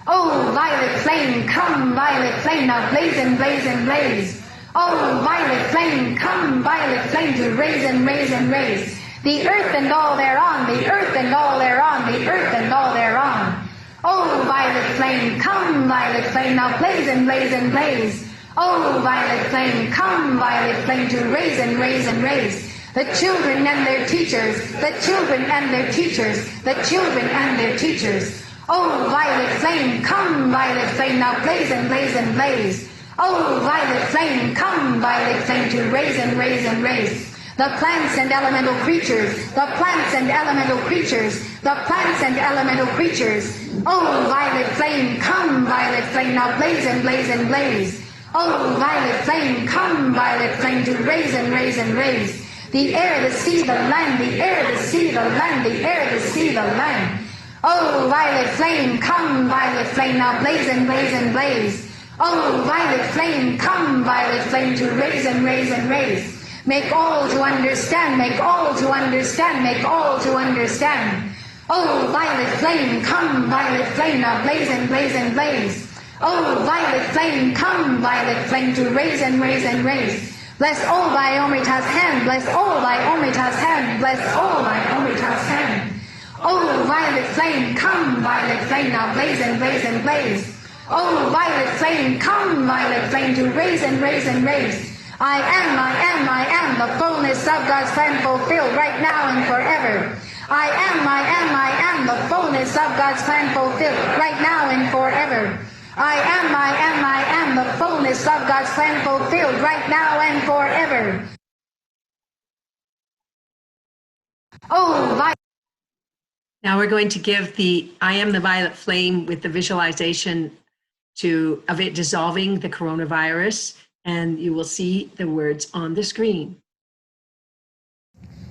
C: Oh, violet flame, come, violet flame, now blaze and blaze and blaze. Oh, violet flame, come, violet flame, to raise and raise and raise the earth and all thereon, the earth and all thereon, the earth and all thereon. Oh, violet flame, come, violet flame, now blaze and blaze and blaze. Oh, violet flame, come, violet flame, to raise and raise and raise the children and their teachers, the children and their teachers, the children and their teachers. Oh, violet flame, come, violet flame, now blaze and blaze and blaze. Oh, violet flame, come, violet flame, to raise and raise and raise the plants and elemental creatures, the plants and elemental creatures, the plants and elemental creatures. Oh, violet flame, come, violet flame, now blaze and blaze and blaze. Oh, violet flame, come, violet flame, to raise and raise and raise the air, the sea, the land, the air, the sea, the land, the air, the sea, the land. Oh, violet flame, come, violet flame, now blaze and blaze and blaze. Oh, violet flame, come, violet flame, to raise and raise and raise. Make all to understand, make all to understand, make all to understand. Oh, violet flame, come, violet flame, now blaze and blaze and blaze. Oh, violet flame, come, violet flame, to raise and raise and raise. Bless all by Omrita's hand, bless all by Omrita's hand, bless all by Omrita's hand. Oh, violet flame, come, violet flame, now blaze and blaze and blaze. Oh, violet flame, come, violet flame, to raise and raise and raise. I am, the fullness of God's plan fulfilled right now and forever. I am, the fullness of God's plan fulfilled right now and forever. I am, the fullness of God's plan fulfilled right now and forever. Oh, violet.
A: Now we're going to give the I am the violet flame with the visualization of it dissolving the coronavirus, and you will see the words on the screen.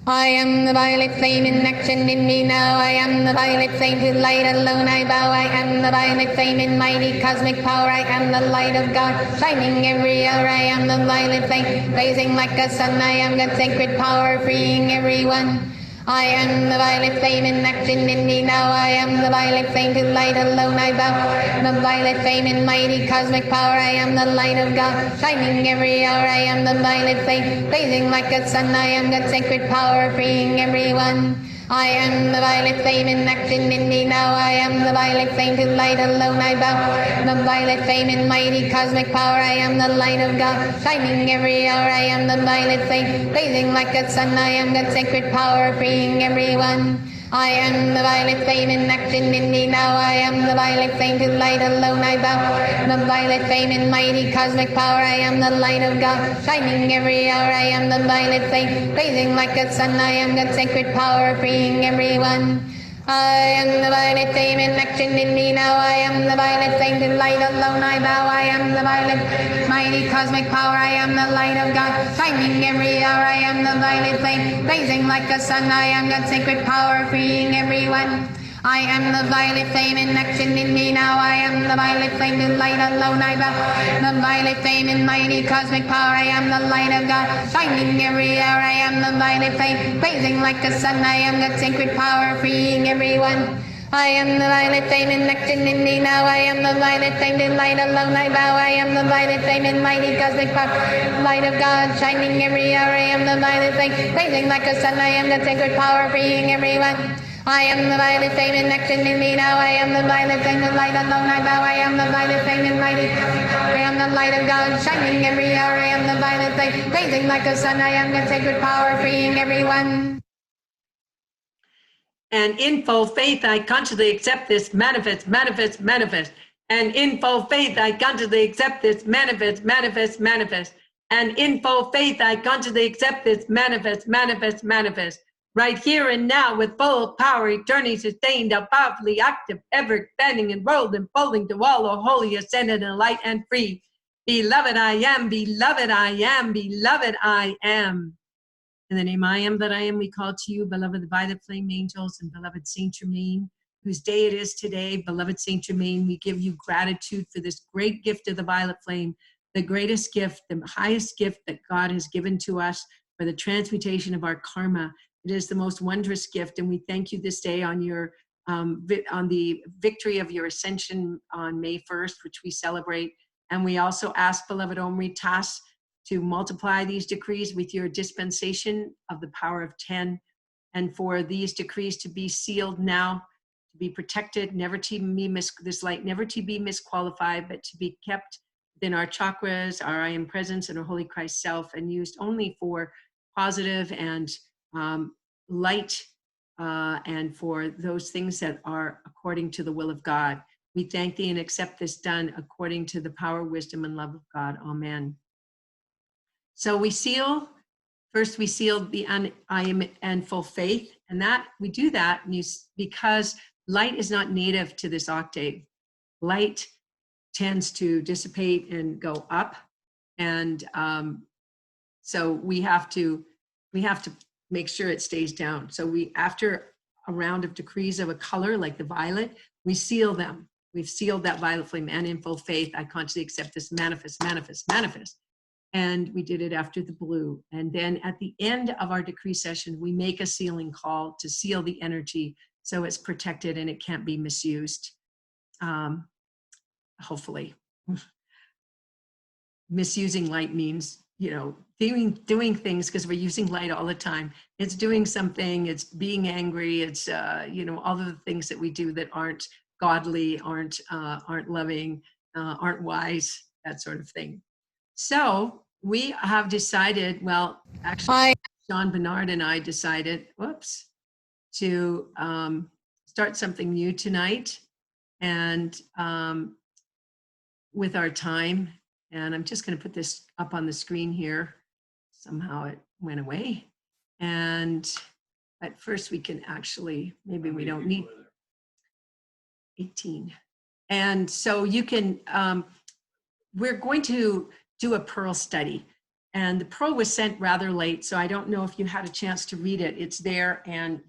C: I am the violet flame in action in me now. I am the violet flame to light alone I bow. I am the violet flame in mighty cosmic power. I am the light of God shining every hour. I am the violet flame blazing like a sun. I am God's sacred power freeing everyone. I am the violet flame in action in me now. I am the violet flame to light alone I bow. The violet flame in mighty cosmic power. I am the light of God shining every hour. I am the violet flame blazing like a sun. I am God's sacred power freeing everyone. I am the violet flame in action in me now. I am the violet flame to light alone I bow. The violet flame in mighty cosmic power. I am the light of God shining every hour. I am the violet flame blazing like a sun. I am God's sacred power freeing everyone. I am the violet flame in action in me now. I am the violet flame to light alone I bow. The violet flame in mighty cosmic power. I am the light of God shining every hour. I am the violet flame blazing like a sun. I am God's sacred power freeing everyone. I am the violet flame in action in me now. I am the violet flame to light alone I bow. I am the violet mighty cosmic power. I am the light of God shining every hour. I am the violet flame blazing like a sun. I am God's sacred power freeing everyone. I am the violet flame in action in me now. I am the violet flame to light alone I bow. The violet flame in mighty cosmic power. I am the light of God shining every hour. I am the violet flame blazing like a sun. I am God's sacred power freeing everyone. I am the violet flame in action in me now. I am the violet flame to light alone I bow. I am the violet flame in mighty cosmic power. Light of God shining every hour. I am the violet flame blazing like a sun. I am God's sacred power freeing everyone. I am the violet flame in action in me now. I am the violet flame to light alone I bow. I am the violet flame in mighty cosmic power. I am the light of God shining every hour. I am the violet flame blazing like a sun. I am God's sacred power freeing everyone.
A: And in full faith, I consciously accept this manifest, manifest, manifest. And in full faith, I consciously accept this manifest, manifest, manifest. And in full faith, I consciously accept this manifest, manifest, manifest. Right here and now, with full power, eternally sustained, powerfully active, ever expanding, enrolled, and folding to all, O holy, ascended, and light and free. Beloved I am, beloved I am, beloved I am. In the name I am that I am, we call to you, beloved violet flame angels and beloved Saint Germain, whose day it is today. Beloved Saint Germain, we give you gratitude for this great gift of the violet flame, the greatest gift, the highest gift that God has given to us for the transmutation of our karma. It is the most wondrous gift, and we thank you this day on your on the victory of your ascension on May 1st, which we celebrate. And we also ask, beloved Omri Tas, to multiply these decrees with your dispensation of the power of 10, and for these decrees to be sealed now, to be protected, never to be this light never to be misqualified, but to be kept within our chakras, our I am presence, and our Holy Christ self, and used only for positive and light, and for those things that are according to the will of God. We thank thee and accept this done according to the power, wisdom, and love of God. Amen. So we seal, first we seal the I am and full faith, and that we do that because light is not native to this octave. Light tends to dissipate and go up, and so we have to make sure it stays down. So we, after a round of decrees of a color like the violet, we seal them. We've sealed that violet flame, and in full faith, I consciously accept this manifest, manifest, manifest. And we did it after the blue. And then at the end of our decree session, we make a sealing call to seal the energy so it's protected and it can't be misused. hopefully. Misusing light means, doing things because we're using light all the time. It's doing something, it's being angry, it's, all of the things that we do that aren't godly, aren't loving, aren't wise, that sort of thing. So we have decided, well, actually,
C: Hi.
A: Sean Bernard and I decided, to start something new tonight, and with our time. And I'm just going to put this up on the screen here. Somehow it went away. And at first we can actually, maybe we don't need 18. And so you can, we're going to do a Pearl study. And the Pearl was sent rather late, so I don't know if you had a chance to read it. It's there, and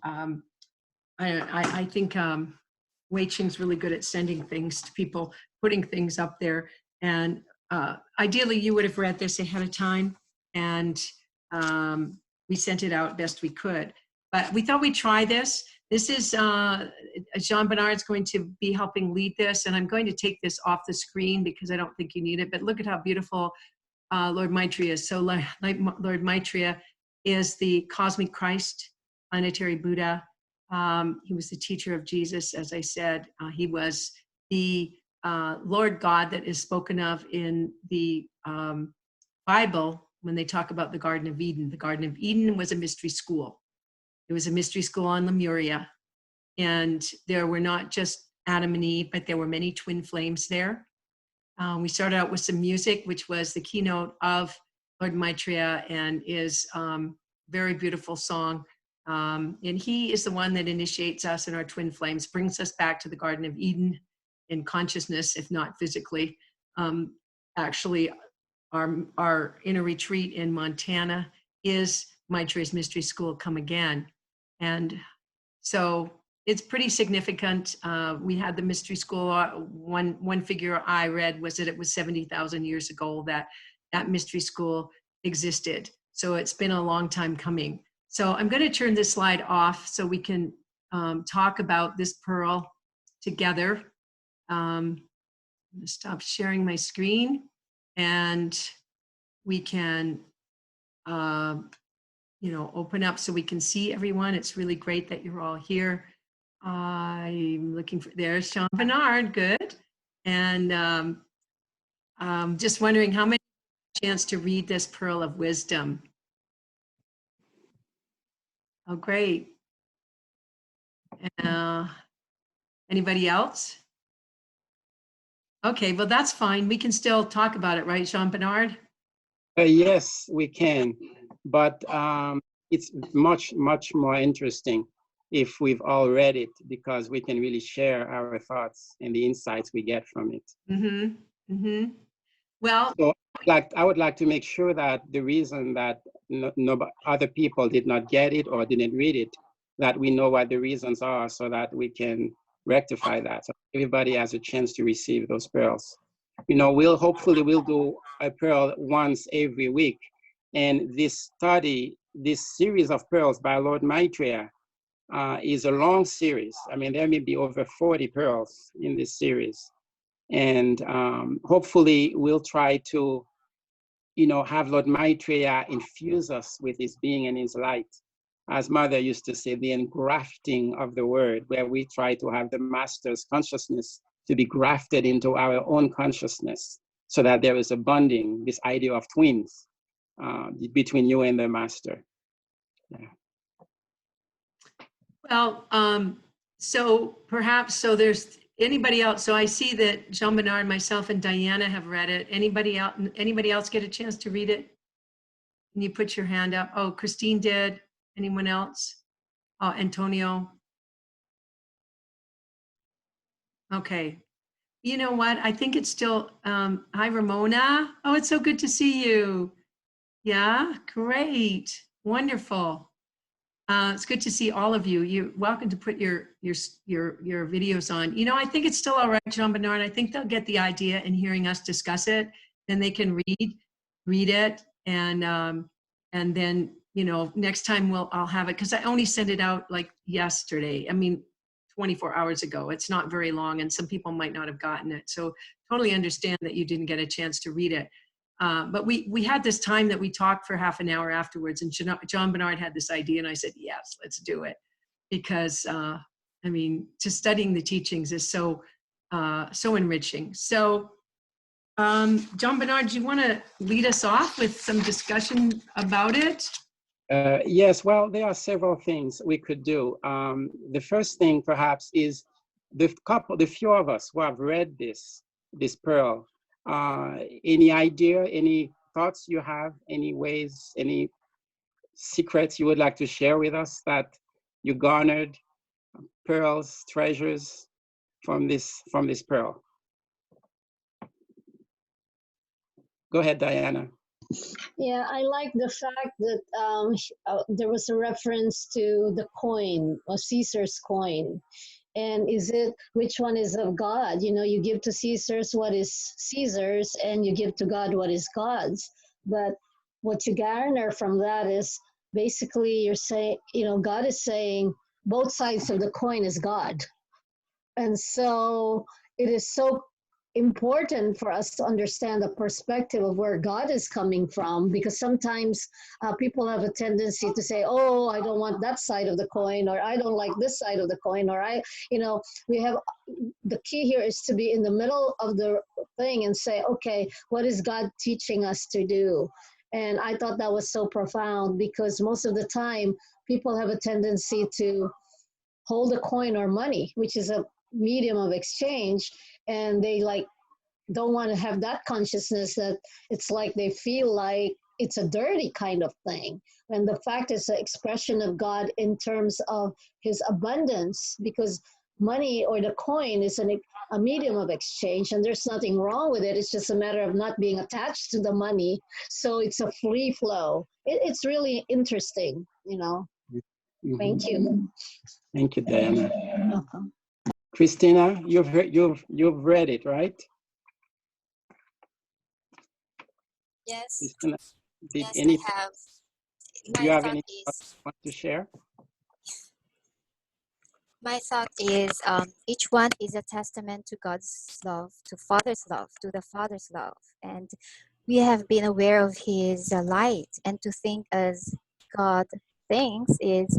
A: I think Wei Ching's really good at sending things to people, putting things up there. And ideally, you would have read this ahead of time, and we sent it out best we could. But we thought we'd try this. This is Jean Bernard's going to be helping lead this, and I'm going to take this off the screen because I don't think you need it. But look at how beautiful Lord Maitreya is. So Lord Maitreya is the cosmic Christ, planetary Buddha. He was the teacher of Jesus, as I said. He was the Lord God that is spoken of in the Bible when they talk about the Garden of Eden. The Garden of Eden was a mystery school. It was a mystery school on Lemuria. And there were not just Adam and Eve, but there were many twin flames there. We started out with some music, which was the keynote of Lord Maitreya, and is very beautiful song. And he is the one that initiates us in our twin flames, brings us back to the Garden of Eden in consciousness, if not physically. Actually, our inner retreat in Montana is Maitreya's Mystery School Come Again. And so it's pretty significant. We had the mystery school. One figure I read was that it was 70,000 years ago that mystery school existed. So it's been a long time coming. So I'm going to turn this slide off so we can talk about this pearl together. I'm going to stop sharing my screen, and we can open up so we can see everyone. It's really great that you're all here. I'm looking for, there's Sean Bernard, good. And just wondering how many chance to read this pearl of wisdom. Oh, great. Anybody else? Okay, well, that's fine. We can still talk about it, right, Jean Bernard?
D: Yes, we can, but it's much, much more interesting if we've all read it, because we can really share our thoughts and the insights we get from it.
A: Mm-hmm. Mm-hmm. Well,
D: so I would like to make sure that the reason that other people did not get it or didn't read it, that we know what the reasons are so that we can rectify that. So everybody has a chance to receive those pearls. Hopefully we'll do a pearl once every week. And this series of pearls by Lord Maitreya is a long series. I mean, there may be over 40 pearls in this series. And hopefully we'll try to, have Lord Maitreya infuse us with his being and his light. As Mother used to say, the engrafting of the word, where we try to have the Master's consciousness to be grafted into our own consciousness, so that there is a bonding, this idea of twins between you and the Master. Yeah.
A: Well, so there's anybody else? So I see that Jean Bernard, myself, and Diana have read it. Anybody else get a chance to read it? Can you put your hand up? Oh, Christine did. Anyone else? Oh, Antonio. Okay. You know what? I think it's still, hi, Ramona. Oh, it's so good to see you. Yeah, great. Wonderful. It's good to see all of you. You're welcome to put your videos on. I think it's still all right, Jean Bernard. I think they'll get the idea in hearing us discuss it. Then they can read it, and then next time I'll have it, because I only sent it out like yesterday. I mean, 24 hours ago. It's not very long, and some people might not have gotten it. So totally understand that you didn't get a chance to read it. But we had this time that we talked for half an hour afterwards, and John Bernard had this idea, and I said, yes, let's do it. Because, I mean, just studying the teachings is so enriching. So, John Bernard, do you want to lead us off with some discussion about it?
D: Yes, well, there are several things we could do. The first thing perhaps is the few of us who have read this pearl, any idea, any thoughts you have, any ways, any secrets you would like to share with us that you garnered, pearls, treasures from this pearl? Go ahead, Diana.
E: Yeah, I like the fact that there was a reference to the coin, or Caesar's coin. And which one is of God? You know, you give to Caesar's what is Caesar's, and you give to God what is God's. But what you garner from that is basically you're saying, you know, God is saying both sides of the coin is God. And so it is so important for us to understand the perspective of where God is coming from, because sometimes people have a tendency to say, oh, I don't want that side of the coin, or I don't like this side of the coin, or the key here is to be in the middle of the thing and say, okay, what is God teaching us to do? And I thought that was so profound, because most of the time people have a tendency to hold a coin or money, which is a medium of exchange, and they don't want to have that consciousness that it's like they feel like it's a dirty kind of thing, when the fact is an expression of God in terms of his abundance, because money or the coin is a medium of exchange, and there's nothing wrong with it. It's just a matter of not being attached to the money, so it's a free flow. It's really interesting, you know.
D: Mm-hmm.
E: Thank you.
D: Thank you, Diana.
E: Welcome.
D: Christina, you've read it, right?
F: Yes.
D: Christina,
F: Yes, I have.
D: Do you have any thoughts you want to share?
F: My thought is each one is a testament to God's love, to the Father's love. And we have been aware of his light, and to think as God thinks is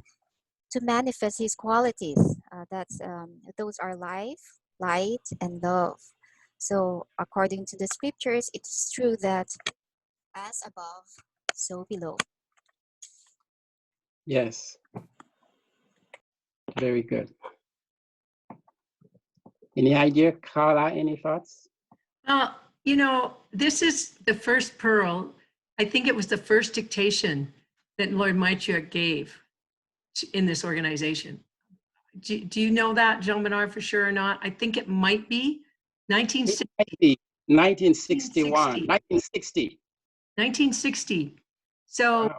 F: to manifest his qualities. Those are life, light, and love. So according to the scriptures, it's true that as above, so below.
D: Yes. Very good. Any idea, Carla, any thoughts?
A: Well, you know, this is the first pearl. I think it was the first dictation that Lord Maitreya gave in this organization. Do you know that, Jean Bernard, for sure or not? I think it might be 1960.
D: 1961, 1960.
A: 1960. So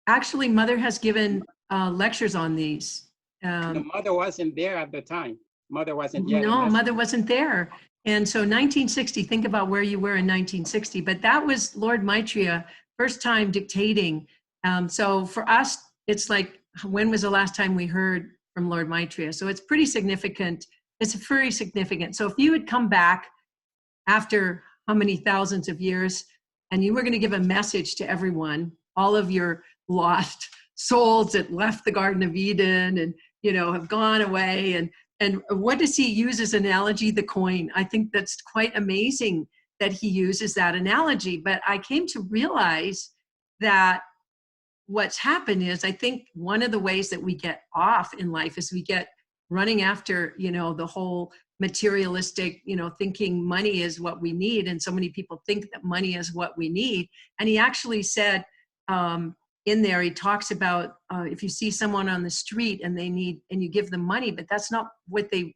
A: actually, Mother has given lectures on these.
D: The mother wasn't there at the time. Mother wasn't yet.
A: No, Mother wasn't there. And so 1960, think about where you were in 1960. But that was Lord Maitreya, first time dictating. So for us, it's like, when was the last time we heard from Lord Maitreya? So it's pretty significant. It's very significant. So if you had come back after how many thousands of years, and you were going to give a message to everyone, all of your lost souls that left the Garden of Eden and, you know, have gone away. And what does he use as analogy? The coin. I think that's quite amazing that he uses that analogy. But I came to realize that what's happened is, I think one of the ways that we get off in life is we get running after, you know, the whole materialistic, you know, thinking money is what we need. And so many people think that money is what we need. And he actually said in there, he talks about if you see someone on the street and they need, and you give them money, but that's not what they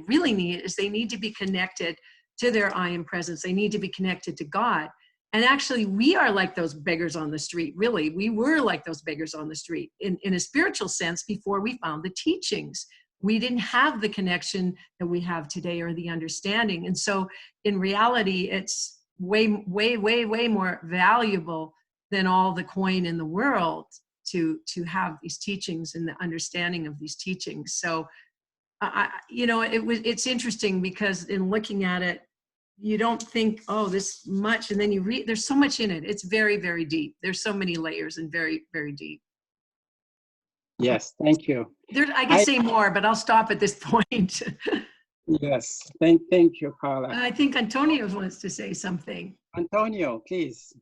A: really need. Is they need to be connected to their I am presence. They need to be connected to God. And actually, we are like those beggars on the street. Really, we were like those beggars on the street in a spiritual sense before we found the teachings. We didn't have the connection that we have today or the understanding. And so in reality, it's way, way, way, way more valuable than all the coin in the world to have these teachings and the understanding of these teachings. So you know, it's interesting because in looking at it, you don't think, oh, this much, and then you read, there's so much in it. It's very, very deep. There's so many layers and very, very deep.
D: Yes, thank you.
A: I could say more, but I'll stop at this point.
D: Yes, thank you, Carla.
A: I think Antonio wants to say something.
D: Antonio, please.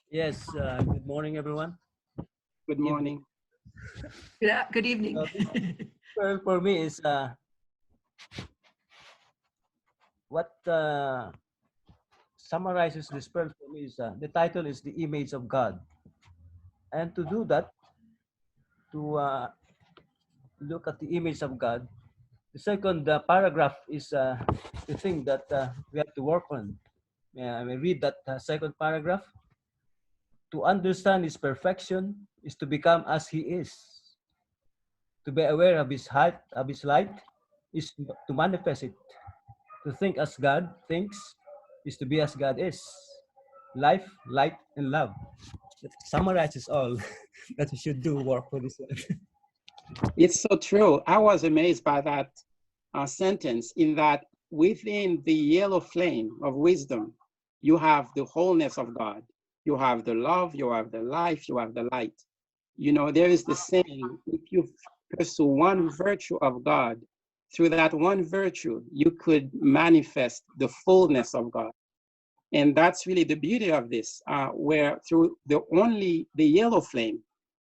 G: Yes, good morning, everyone.
D: Good morning.
A: Good evening.
G: Well, for me is what summarizes this pearl for me is the title is the image of God, and to do that, to look at the image of God, the second paragraph is the thing that we have to work on. I may read that second paragraph. To understand His perfection is to become as He is. To be aware of His height, of His light, is to manifest it. To think as God thinks is to be as God is. Life, light, and love. That summarizes all that we should do work for this one.
D: It's so true. I was amazed by that sentence, in that within the yellow flame of wisdom, you have the wholeness of God. You have the love, you have the life, you have the light. You know, there is the saying, if you pursue one virtue of God, through that one virtue, you could manifest the fullness of God. And that's really the beauty of this, where through the yellow flame,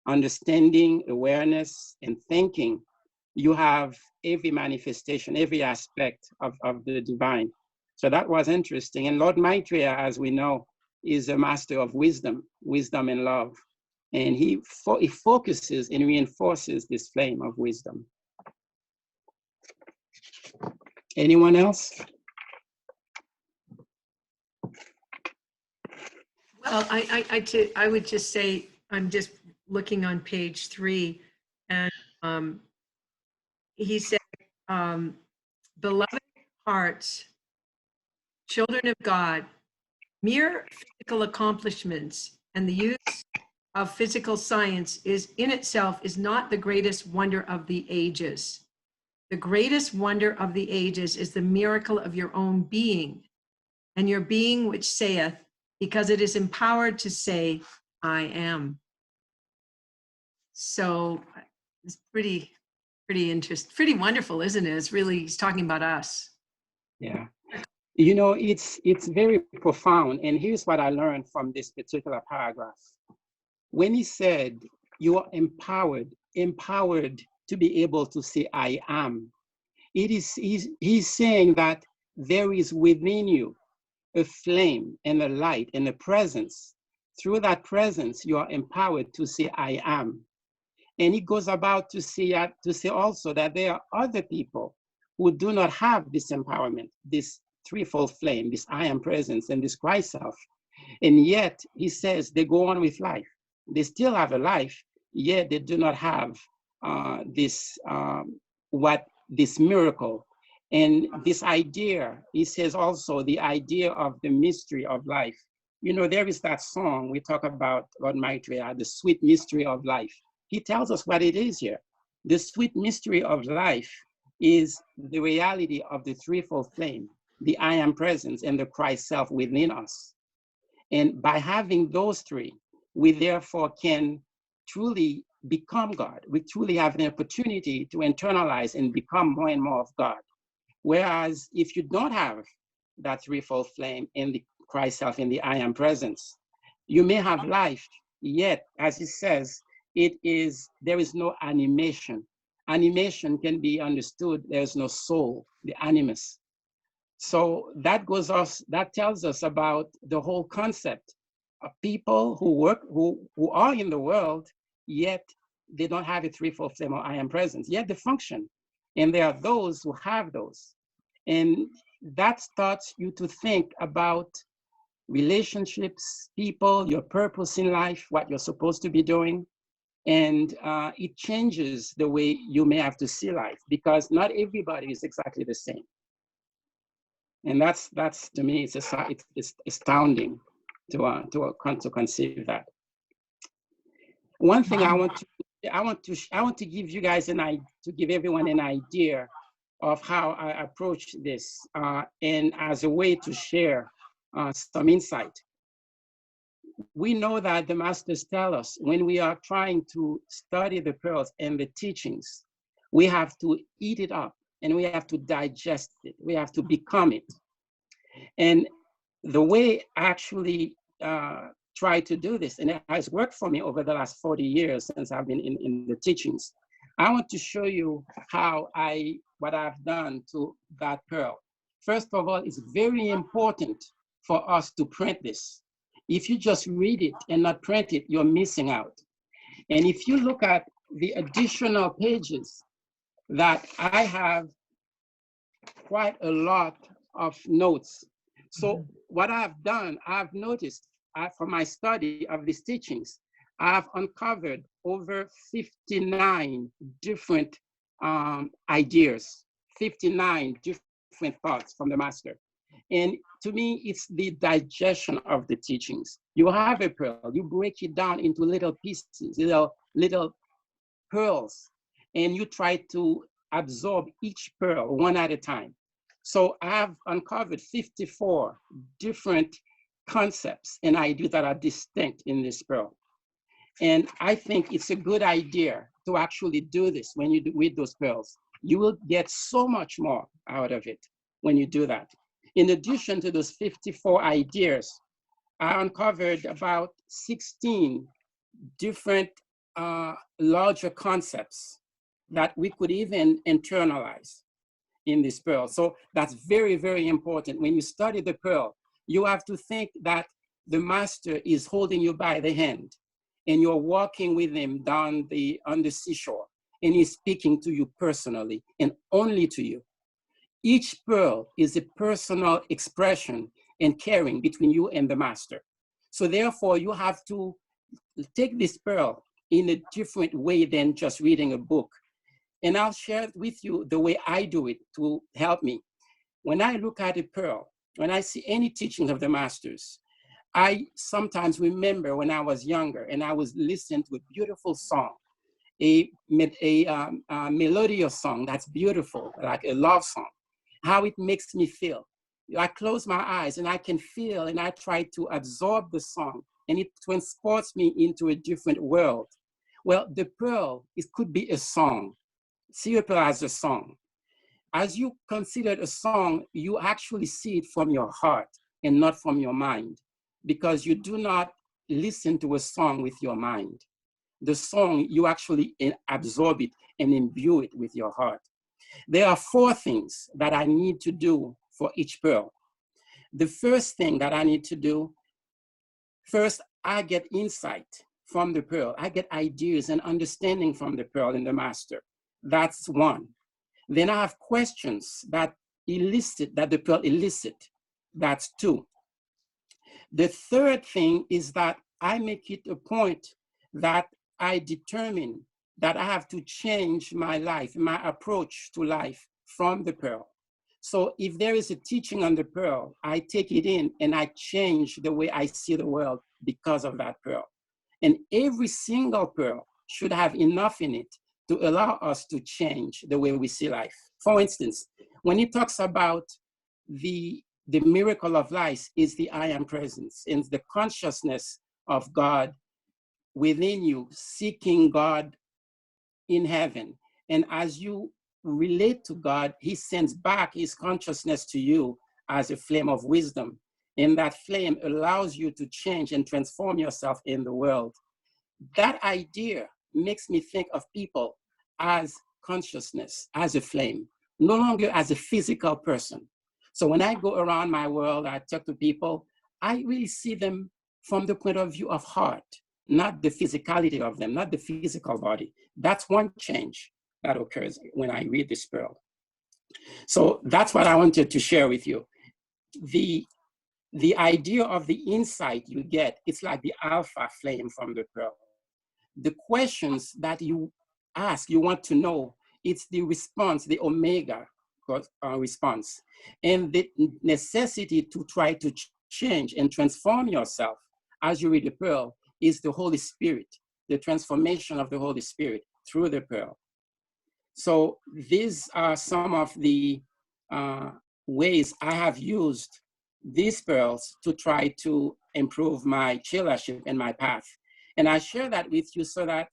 D: understanding, awareness, and thinking, you have every manifestation, every aspect of the divine. So that was interesting. And Lord Maitreya, as we know, is a master of wisdom and love. And he focuses and reinforces this flame of wisdom. Anyone else?
A: Well, I would just say, I'm just looking on page 3, and he said, beloved hearts, children of God, mere physical accomplishments and the use of physical science in itself is not the greatest wonder of the ages. The greatest wonder of the ages is the miracle of your own being, and your being which saith, because it is empowered to say, I am. So it's pretty interesting, pretty wonderful, isn't it? It's really, he's talking about us.
D: Yeah. You know, it's very profound. And here's what I learned from this particular paragraph. When he said, you are empowered to be able to say, I am, he's saying that there is within you a flame and a light and a presence. Through that presence, you are empowered to say, I am. And he goes about to say also that there are other people who do not have this empowerment, this threefold flame, this I am presence, and this Christ self. And yet, he says, they go on with life. They still have a life, yet they do not have this miracle. And this idea, he says also, the idea of the mystery of life. You know, there is that song we talk about, Lord Maitreya, the sweet mystery of life. He tells us what it is here. The sweet mystery of life is the reality of the threefold flame, the I am presence, and the Christ self within us. And by having those three, we therefore can truly become God. We truly have an opportunity to internalize and become more and more of God. Whereas if you don't have that threefold flame in the Christ self, in the I am presence, you may have life, yet, as he says, there is no animation. Animation can be understood, there's no soul, the animus. So that tells us about the whole concept of people who are in the world, yet they don't have a threefold flame or I am presence, yet they function. And there are those who have those. And that starts you to think about relationships, people, your purpose in life, what you're supposed to be doing. And it changes the way you may have to see life, because not everybody is exactly the same. And that's to me, it's astounding to conceive that. One thing I want to give you guys to give everyone an idea of how I approach this and as a way to share some insight. We know that the masters tell us when we are trying to study the pearls and the teachings, we have to eat it up and we have to digest it. We have to become it. And the way I actually try to do this, and it has worked for me over the last 40 years since I've been in the teachings, I want to show you what I've done to that pearl. First of all, it's very important for us to print this. If you just read it and not print it, you're missing out. And if you look at the additional pages that I have quite a lot of notes. So what I've done, I've noticed from my study of these teachings, I've uncovered over 59 different ideas, 59 different thoughts from the master. And to me, it's the digestion of the teachings. You have a pearl, you break it down into little pieces, little pearls, and you try to absorb each pearl one at a time. So I've uncovered 54 different concepts and ideas that are distinct in this pearl. And I think it's a good idea to actually do this when you read those pearls. You will get so much more out of it when you do that. In addition to those 54 ideas, I uncovered about 16 different larger concepts that we could even internalize in this pearl. So that's very, very important. When you study the pearl, you have to think that the master is holding you by the hand and you're walking with him on the seashore, and he's speaking to you personally and only to you. Each pearl is a personal expression and caring between you and the master. So therefore, you have to take this pearl in a different way than just reading a book. And I'll share with you the way I do it to help me. When I look at a pearl, when I see any teaching of the masters, I sometimes remember when I was younger and I was listening to a beautiful song, a melodious song that's beautiful, like a love song, how it makes me feel. I close my eyes and I can feel, and I try to absorb the song, and it transports me into a different world. Well, the pearl, it could be a song. See a pearl as a song. As you consider a song, you actually see it from your heart and not from your mind, because you do not listen to a song with your mind. The song, you actually absorb it and imbue it with your heart. There are 4 things that I need to do for each pearl. The first thing that I need to do, first, I get insight from the pearl. I get ideas and understanding from the pearl and the master. That's 1. Then I have questions that the pearl elicit. That's 2. The third thing is that I make it a point that I determine that I have to change my life, my approach to life from the pearl. So if there is a teaching on the pearl, I take it in and I change the way I see the world because of that pearl. And every single pearl should have enough in it to allow us to change the way we see life. For instance, when he talks about the miracle of life is the I am presence, and the consciousness of God within you, seeking God in heaven. And as you relate to God, he sends back his consciousness to you as a flame of wisdom. And that flame allows you to change and transform yourself in the world. That idea makes me think of people as consciousness, as a flame, no longer as a physical person. So when I go around my world, I talk to people, I really see them from the point of view of heart, not the physicality of them, not the physical body. That's one change that occurs when I read this pearl. So that's what I wanted to share with you. The idea of the insight you get, it's like the alpha flame from the pearl. The questions that you ask, you want to know, it's the response, the omega response. And the necessity to try to change and transform yourself as you read the pearl is the Holy Spirit, the transformation of the Holy Spirit through the pearl. So these are some of the ways I have used these pearls to try to improve my cheerleadership and my path. And I share that with you so that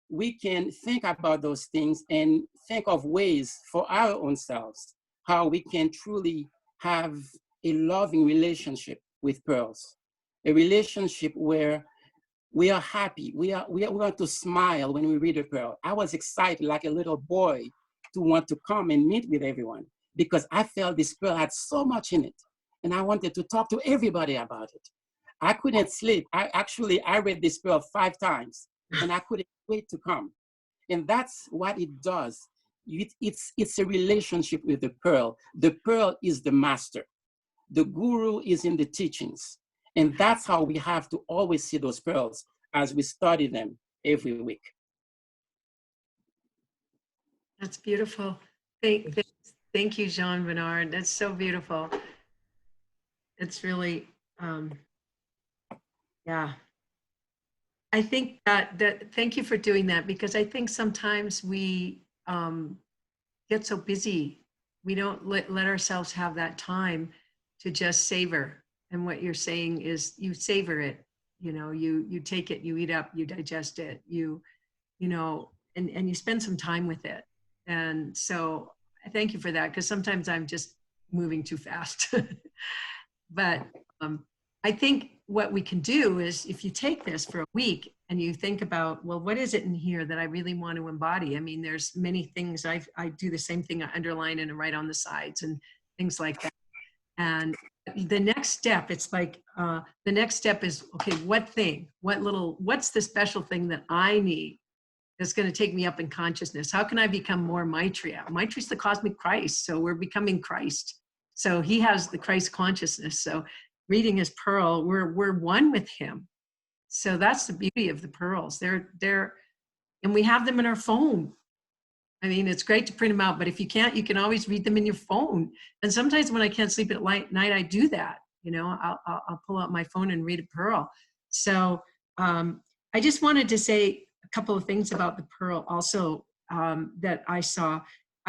D: we can think about those things and think of ways for our own selves, how we can truly have a loving relationship with pearls, a relationship where we are happy. We want to smile when we read a pearl. I was excited like a little boy to want to come and meet with everyone because I felt this pearl had so much in it. And I wanted to talk to everybody about it. I couldn't sleep. I read this pearl 5 times and I couldn't wait to come. And that's what it does. It's a relationship with the pearl. The pearl is the master. The guru is in the teachings. And that's how we have to always see those pearls as we study them every week.
A: That's beautiful. Thank you, Jean Bernard. That's so beautiful. It's really, yeah. I think that thank you for doing that, because I think sometimes we get so busy, we don't let ourselves have that time to just savor. And what you're saying is you savor it, you take it, you eat up, you digest it, and you spend some time with it. And so I thank you for that, because sometimes I'm just moving too fast. But I think what we can do is, if you take this for a week and you think about, well, what is it in here that I really want to embody? I mean, there's many things. I do the same thing. I underline and write on the sides and things like that. And the next step, it's like, the next step is, okay, what's the special thing that I need that's going to take me up in consciousness? How can I become more Maitreya? Maitreya is the cosmic Christ. So we're becoming Christ. So he has the Christ consciousness. So reading his pearl, we're one with him. So that's the beauty of the pearls. They're, and we have them in our phone. I mean, it's great to print them out, but if you can't, you can always read them in your phone. And sometimes when I can't sleep at night, I do that. I'll pull out my phone and read a pearl. So I just wanted to say a couple of things about the pearl also that I saw.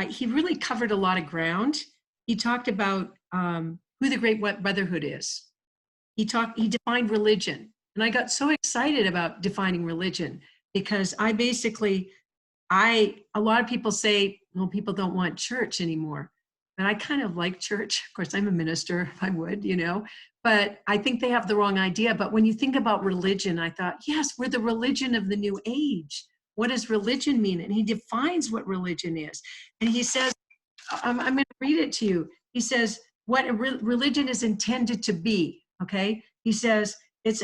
A: He really covered a lot of ground. He talked about who the Great Brotherhood is. He defined religion. And I got so excited about defining religion, because a lot of people say, well, people don't want church anymore. And I kind of like church. Of course, I'm a minister, I would, but I think they have the wrong idea. But when you think about religion, I thought, yes, we're the religion of the new age. What does religion mean? And he defines what religion is. And he says, I'm going to read it to you. He says, what religion is intended to be, okay? He says, it's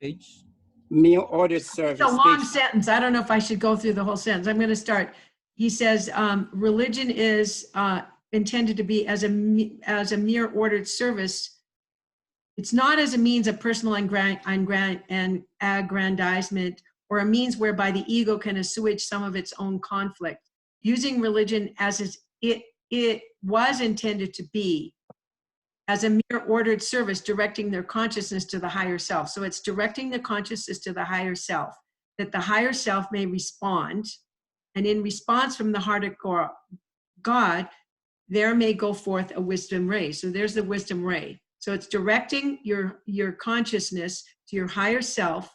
G: Page.
D: Mere ordered service.
A: it's a long sentence. I don't know if I should go through the whole sentence. I'm going to start. He says, religion is intended to be as a mere ordered service. It's not as a means of personal aggrandizement, or a means whereby the ego can assuage some of its own conflict. Using religion as it was intended to be, as a mere ordered service, directing their consciousness to the higher self. So it's directing the consciousness to the higher self, that the higher self may respond. And in response from the heart of God, there may go forth a wisdom ray. So there's the wisdom ray. So it's directing your consciousness to your higher self,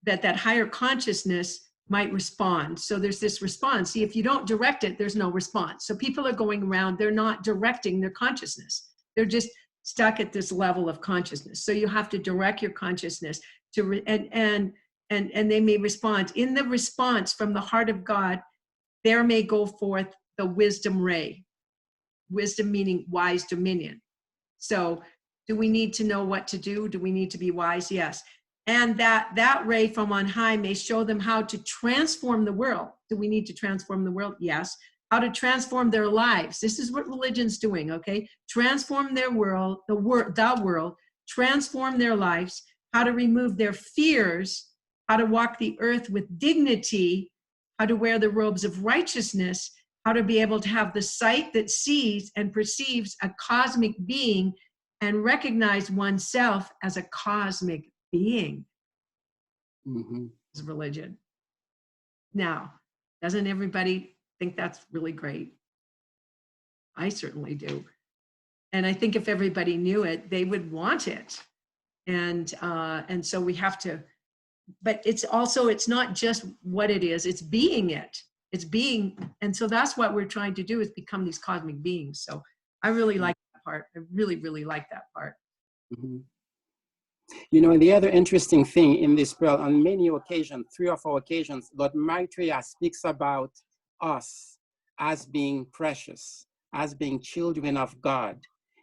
A: that higher consciousness might respond. So there's this response. See, if you don't direct it, there's no response. So people are going around, they're not directing their consciousness. They're just stuck at this level of consciousness. So you have to direct your consciousness to, and they may respond. In the response from the heart of God, there may go forth the wisdom ray. Wisdom meaning wise dominion. So do we need to know what to do? Do we need to be wise? Yes. And that ray from on high may show them how to transform the world. Do we need to transform the world? Yes. How to transform their lives. This is what religion's doing, okay? Transform their world, the world, transform their lives, how to remove their fears, how to walk the earth with dignity, how to wear the robes of righteousness, how to be able to have the sight that sees and perceives a cosmic being and recognize oneself as a cosmic being.
D: Mm-hmm.
A: Is religion. Now, doesn't everybody think that's really great? I certainly do. And I think if everybody knew it, they would want it. And so we have to, but it's also, it's not just what it is, it's being it. It's being, and so that's what we're trying to do, is become these cosmic beings. So I really like that part. I really, really like that part.
D: Mhm. You know, the other interesting thing in this pearl, on many occasions, 3 or 4 occasions, Lord Maitreya speaks about us as being precious, as being children of God.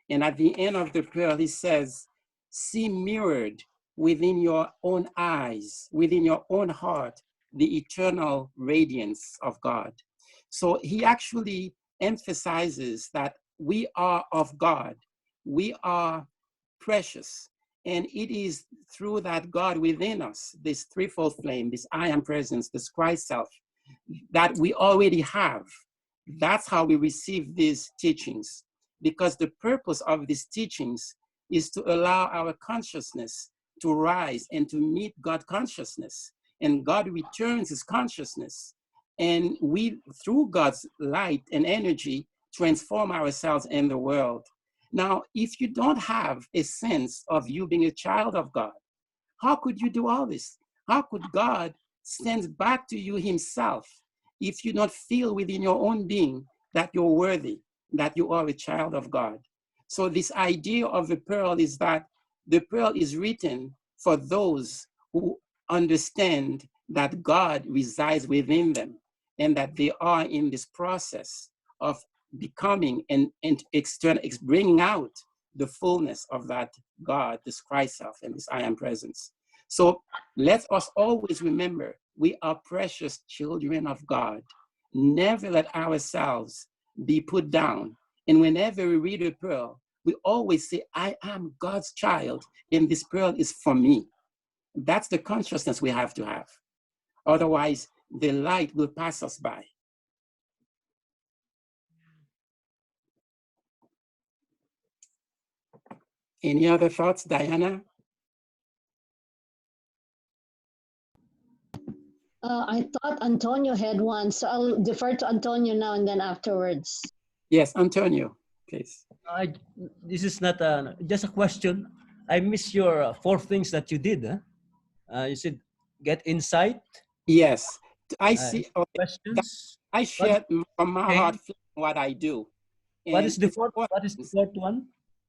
D: And at the end of the pearl, he says, see mirrored within your own eyes, within your own heart, the eternal radiance of God. So he actually emphasizes that we are of God. We are precious. And it is through that God within us, this threefold flame, this I am presence, this Christ self, that we already have. That's how we receive these teachings. Because the purpose of these teachings is to allow our consciousness to rise and to meet God consciousness. And God returns his consciousness. And we, through God's light and energy, transform ourselves in the world. Now, if you don't have a sense of you being a child of God, how could you do all this? How could God send back to you himself if you don't feel within your own being that you're worthy, that you are a child of God? So this idea of the pearl is that the pearl is written for those who understand that God resides within them and that they are in this process of becoming and external, bringing out the fullness of that God, this Christ self, and this I am presence. So let us always remember we are precious children of God. Never let ourselves be put down. And whenever we read a pearl, we always say, I am God's child, and this pearl is for me. That's the consciousness we have to have. Otherwise, the light will pass us by. Any other thoughts, Diana?
E: I thought Antonio had one, so I'll defer to Antonio now and then afterwards.
D: Yes, Antonio, please.
G: This is not just a question. I miss your 4 things that you did. Huh? You said get insight,
D: Yes, I see. Okay,
G: questions.
D: I
G: What,
D: shared from my heart
G: okay.
D: what I do.
G: What
D: And
G: is the
D: it's
G: fourth?
D: four
G: What is the
D: things.
G: 4th one?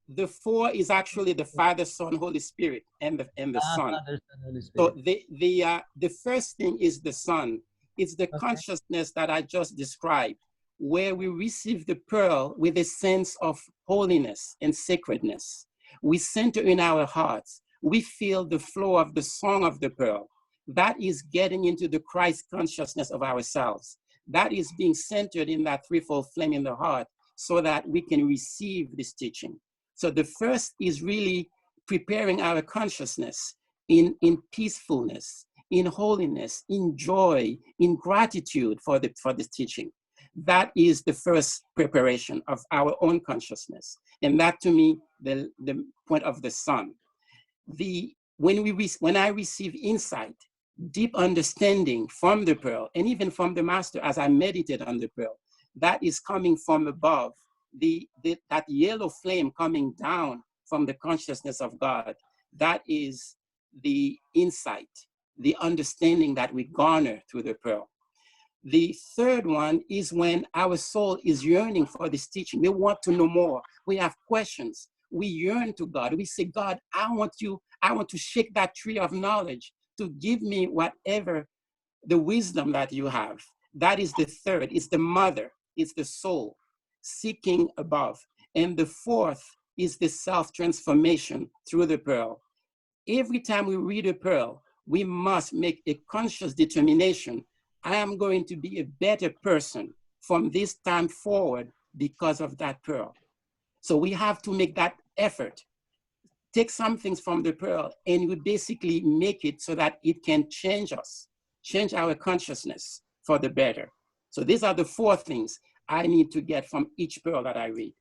D: The 4 is actually the Father, Son, Holy Spirit, and the Son.
G: Father, Son, Holy
D: So
G: Spirit.
D: the first thing is the Son. It's the
G: Okay.
D: consciousness that I just described, where we receive the pearl with a sense of holiness and sacredness. We center in our hearts. We feel the flow of the song of the pearl. That is getting into the Christ consciousness of ourselves. That is being centered in that threefold flame in the heart so that we can receive this teaching. So the first is really preparing our consciousness in peacefulness, in holiness, in joy, in gratitude for this teaching. That is the first preparation of our own consciousness. And that to me, the point of the Son. When I receive insight, deep understanding from the pearl, and even from the Master as I meditate on the pearl, that is coming from above, that yellow flame coming down from the consciousness of God, that is the insight, the understanding that we garner through the pearl. The third one is when our soul is yearning for this teaching. We want to know more. We have questions. We yearn to God. We say, God, I want to shake that tree of knowledge to give me whatever the wisdom that you have. That is the third. It's the mother. It's the soul seeking above. And the fourth is the self-transformation through the pearl. Every time we read a pearl, we must make a conscious determination. I am going to be a better person from this time forward because of that pearl. So we have to make that effort. Take some things from the pearl and we basically make it so that it can change us, change our consciousness for the better. So these are the 4 things I need to get from each pearl that I read.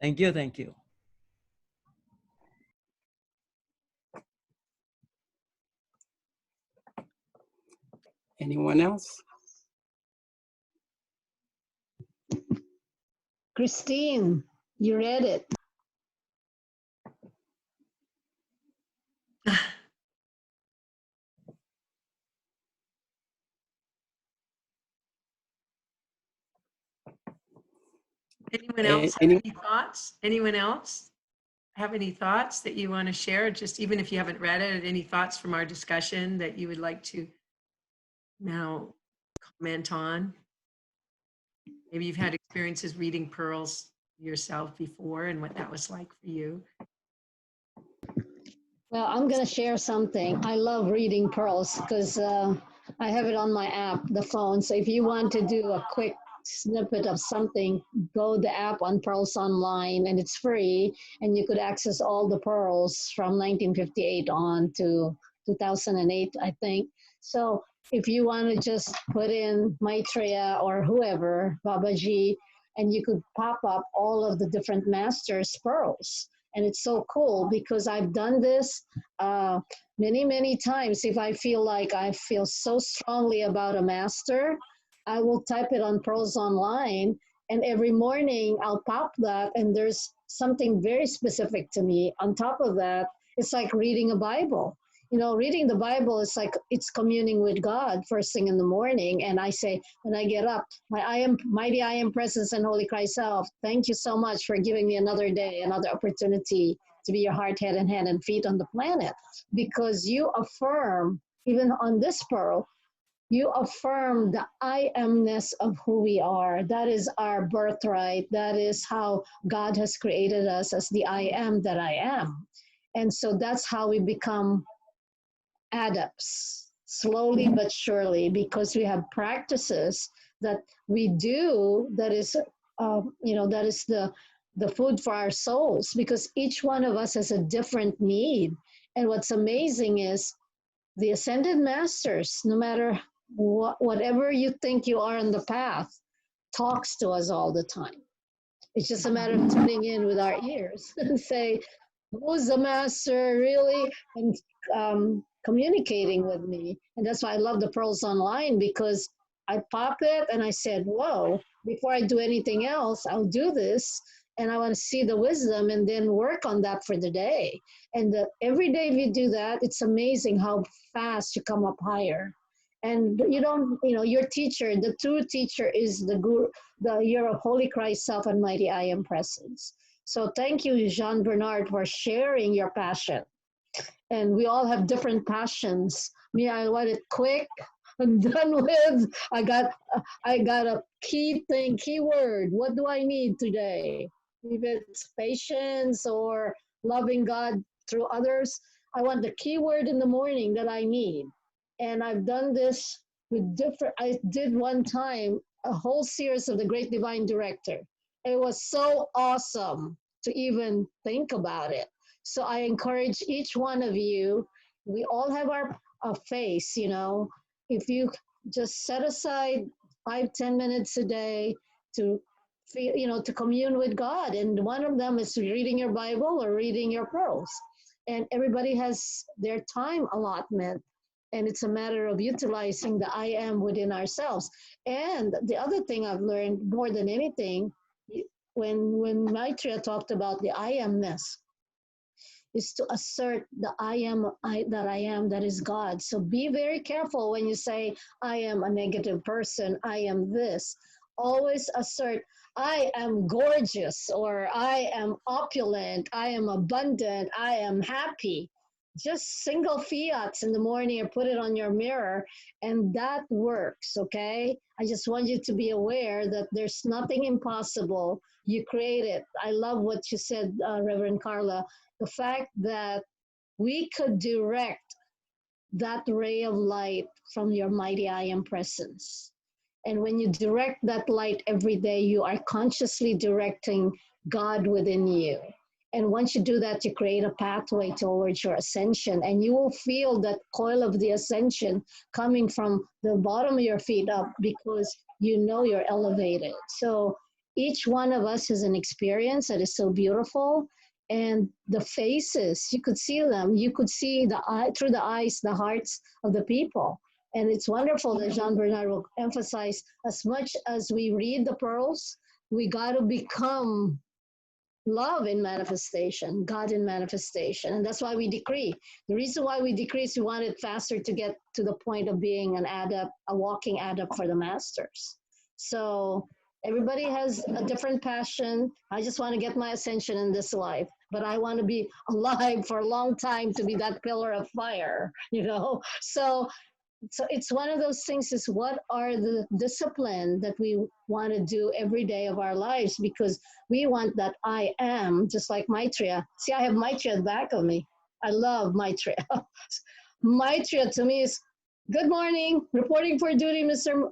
G: Thank you. Thank you.
D: Anyone else?
E: Christine, you read it.
A: Anyone else have any thoughts? Anyone else have any thoughts that you want to share? Just even if you haven't read it, any thoughts from our discussion that you would like to now comment on? Maybe you've had experiences reading Pearls yourself before and what that was like for you.
E: Well, I'm going to share something. I love reading Pearls because I have it on my app, the phone. So if you want to do a quick snippet of something, go the app on Pearls Online, and it's free. And you could access all the pearls from 1958 on to 2008, I think. So if you want to just put in Maitreya or whoever, Babaji, and you could pop up all of the different masters' pearls. And it's so cool because I've done this many, many times. If I feel like I feel so strongly about a master, I will type it on Pearls Online. And every morning I'll pop that, and there's something very specific to me. On top of that, it's like reading a Bible. You know, reading the Bible is like it's communing with God first thing in the morning. And I say, when I get up, mighty I am presence and holy Christ self. Thank you so much for giving me another day, another opportunity to be your heart, head, and hand and feet on the planet. Because you affirm, even on this pearl, you affirm the I amness of who we are. That is our birthright. That is how God has created us as the I am that I am. And so that's how we become adepts, slowly but surely, because we have practices that we do that is, that is the food for our souls, because each one of us has a different need. And what's amazing is the ascended masters, no matter whatever you think you are on the path, talks to us all the time. It's just a matter of tuning in with our ears and say, who's the master really? And communicating with me. And that's why I love the Pearls Online, because I pop it and I said, whoa, before I do anything else, I'll do this. And I want to see the wisdom and then work on that for the day. And every day if you do that, it's amazing how fast you come up higher. And you don't, your teacher, the true teacher is the guru, your holy Christ self and mighty I am presence. So thank you, Jean Bernard, for sharing your passion. And we all have different passions. Me, I want it quick and done with. I got a key word. What do I need today? If it's patience or loving God through others, I want the key word in the morning that I need. And I've done this with I did one time a whole series of the Great Divine Director. It was so awesome to even think about it. So I encourage each one of you, we all have our face, if you just set aside 5-10 minutes a day to feel, to commune with God. And one of them is reading your Bible or reading your pearls. And everybody has their time allotment. And it's a matter of utilizing the I am within ourselves. And the other thing I've learned more than anything, when Maitreya talked about the I amness, is to assert the I am that is God. So be very careful when you say, I am a negative person, I am this. Always assert, I am gorgeous, or I am opulent, I am abundant, I am happy. Just single fiats in the morning or put it on your mirror, and that works, okay? I just want you to be aware that there's nothing impossible. You create it. I love what you said, Reverend Carla, the fact that we could direct that ray of light from your mighty I am presence. And when you direct that light every day, you are consciously directing God within you. And once you do that, you create a pathway towards your ascension, and you will feel that coil of the ascension coming from the bottom of your feet up, because you know you're elevated. So each one of us has an experience that is so beautiful. And the faces, you could see them. You could see through the eyes, the hearts of the people. And it's wonderful that Jean Bernard will emphasize, as much as we read the pearls, we got to become love in manifestation, God in manifestation. And that's why we decree. The reason why we decree is we want it faster to get to the point of being an adept, a walking adept for the masters. So everybody has a different passion. I just want to get my ascension in this life, but I want to be alive for a long time to be that pillar of fire, you know? So it's one of those things, is what are the discipline that we want to do every day of our lives, because we want that I am, just like Maitreya. See, I have Maitreya at the back of me. I love Maitreya. Maitreya to me is, good morning, reporting for duty, Mr.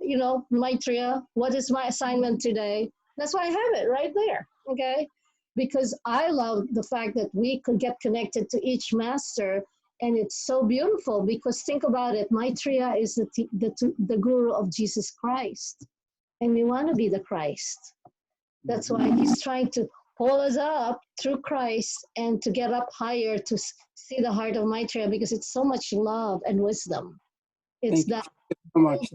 E: Maitreya. What is my assignment today? That's why I have it right there, okay? Because I love the fact that we could get connected to each master. And it's so beautiful, because think about it, Maitreya is the guru of Jesus Christ. And we want to be the Christ. That's why he's trying to pull us up through Christ and to get up higher to see the heart of Maitreya, because it's so much love and wisdom. It's
D: Thank
E: that
D: you so much.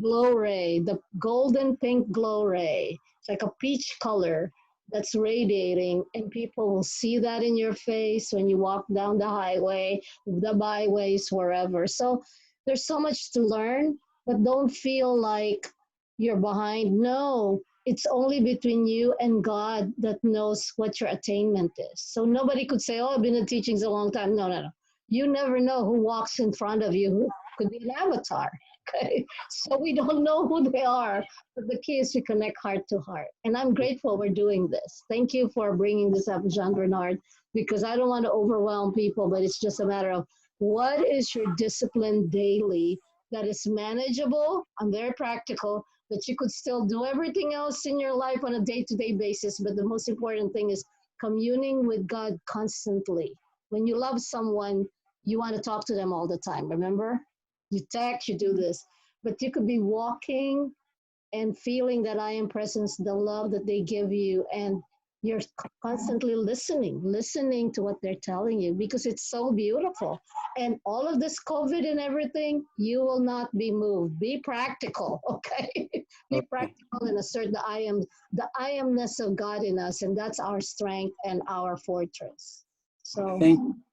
E: glow ray, the golden pink glow ray. It's like a peach color that's radiating, and people will see that in your face when you walk down the highway, the byways, wherever. So there's so much to learn, but don't feel like you're behind. No, it's only between you and God that knows what your attainment is. So nobody could say, oh, I've been in teachings a long time. No, no, no. You never know who walks in front of you, who could be an avatar. Okay, so we don't know who they are, but the key is to connect heart to heart. And I'm grateful we're doing this. Thank you for bringing this up, Jean Bernard, because I don't want to overwhelm people, but it's just a matter of what is your discipline daily that is manageable and very practical, that you could still do everything else in your life on a day-to-day basis. But the most important thing is communing with God constantly. When you love someone, you want to talk to them all the time, remember? You text, you do this, but you could be walking and feeling that I am presence, the love that they give you, and you're constantly listening to what they're telling you, because it's so beautiful. And all of this COVID and everything, you will not be moved. Be practical, okay? Be practical and assert the I amness of God in us, and that's our strength and our fortress. So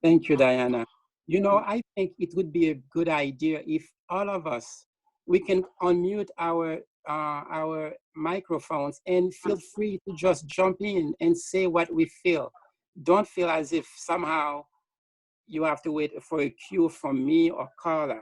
D: Thank you, Diana. You know, I think it would be a good idea if all of us, we can unmute our microphones and feel free to just jump in and say what we feel. Don't feel as if somehow you have to wait for a cue from me or Carla.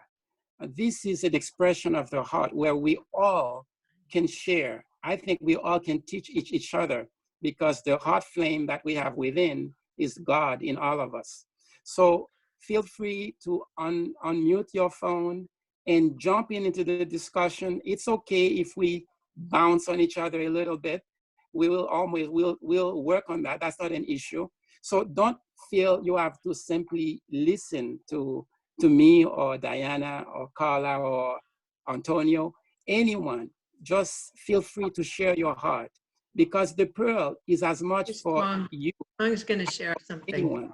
D: This is an expression of the heart where we all can share. I think we all can teach each other, because the heart flame that we have within is God in all of us. So feel free to unmute your phone and jump into the discussion. It's okay if we bounce on each other a little bit. We will always, we'll work on that. That's not an issue. So don't feel you have to simply listen to me or Diana or Carla or Antonio, anyone. Just feel free to share your heart, because the pearl is as much for you.
A: I'm just going to share something.
D: Anyone.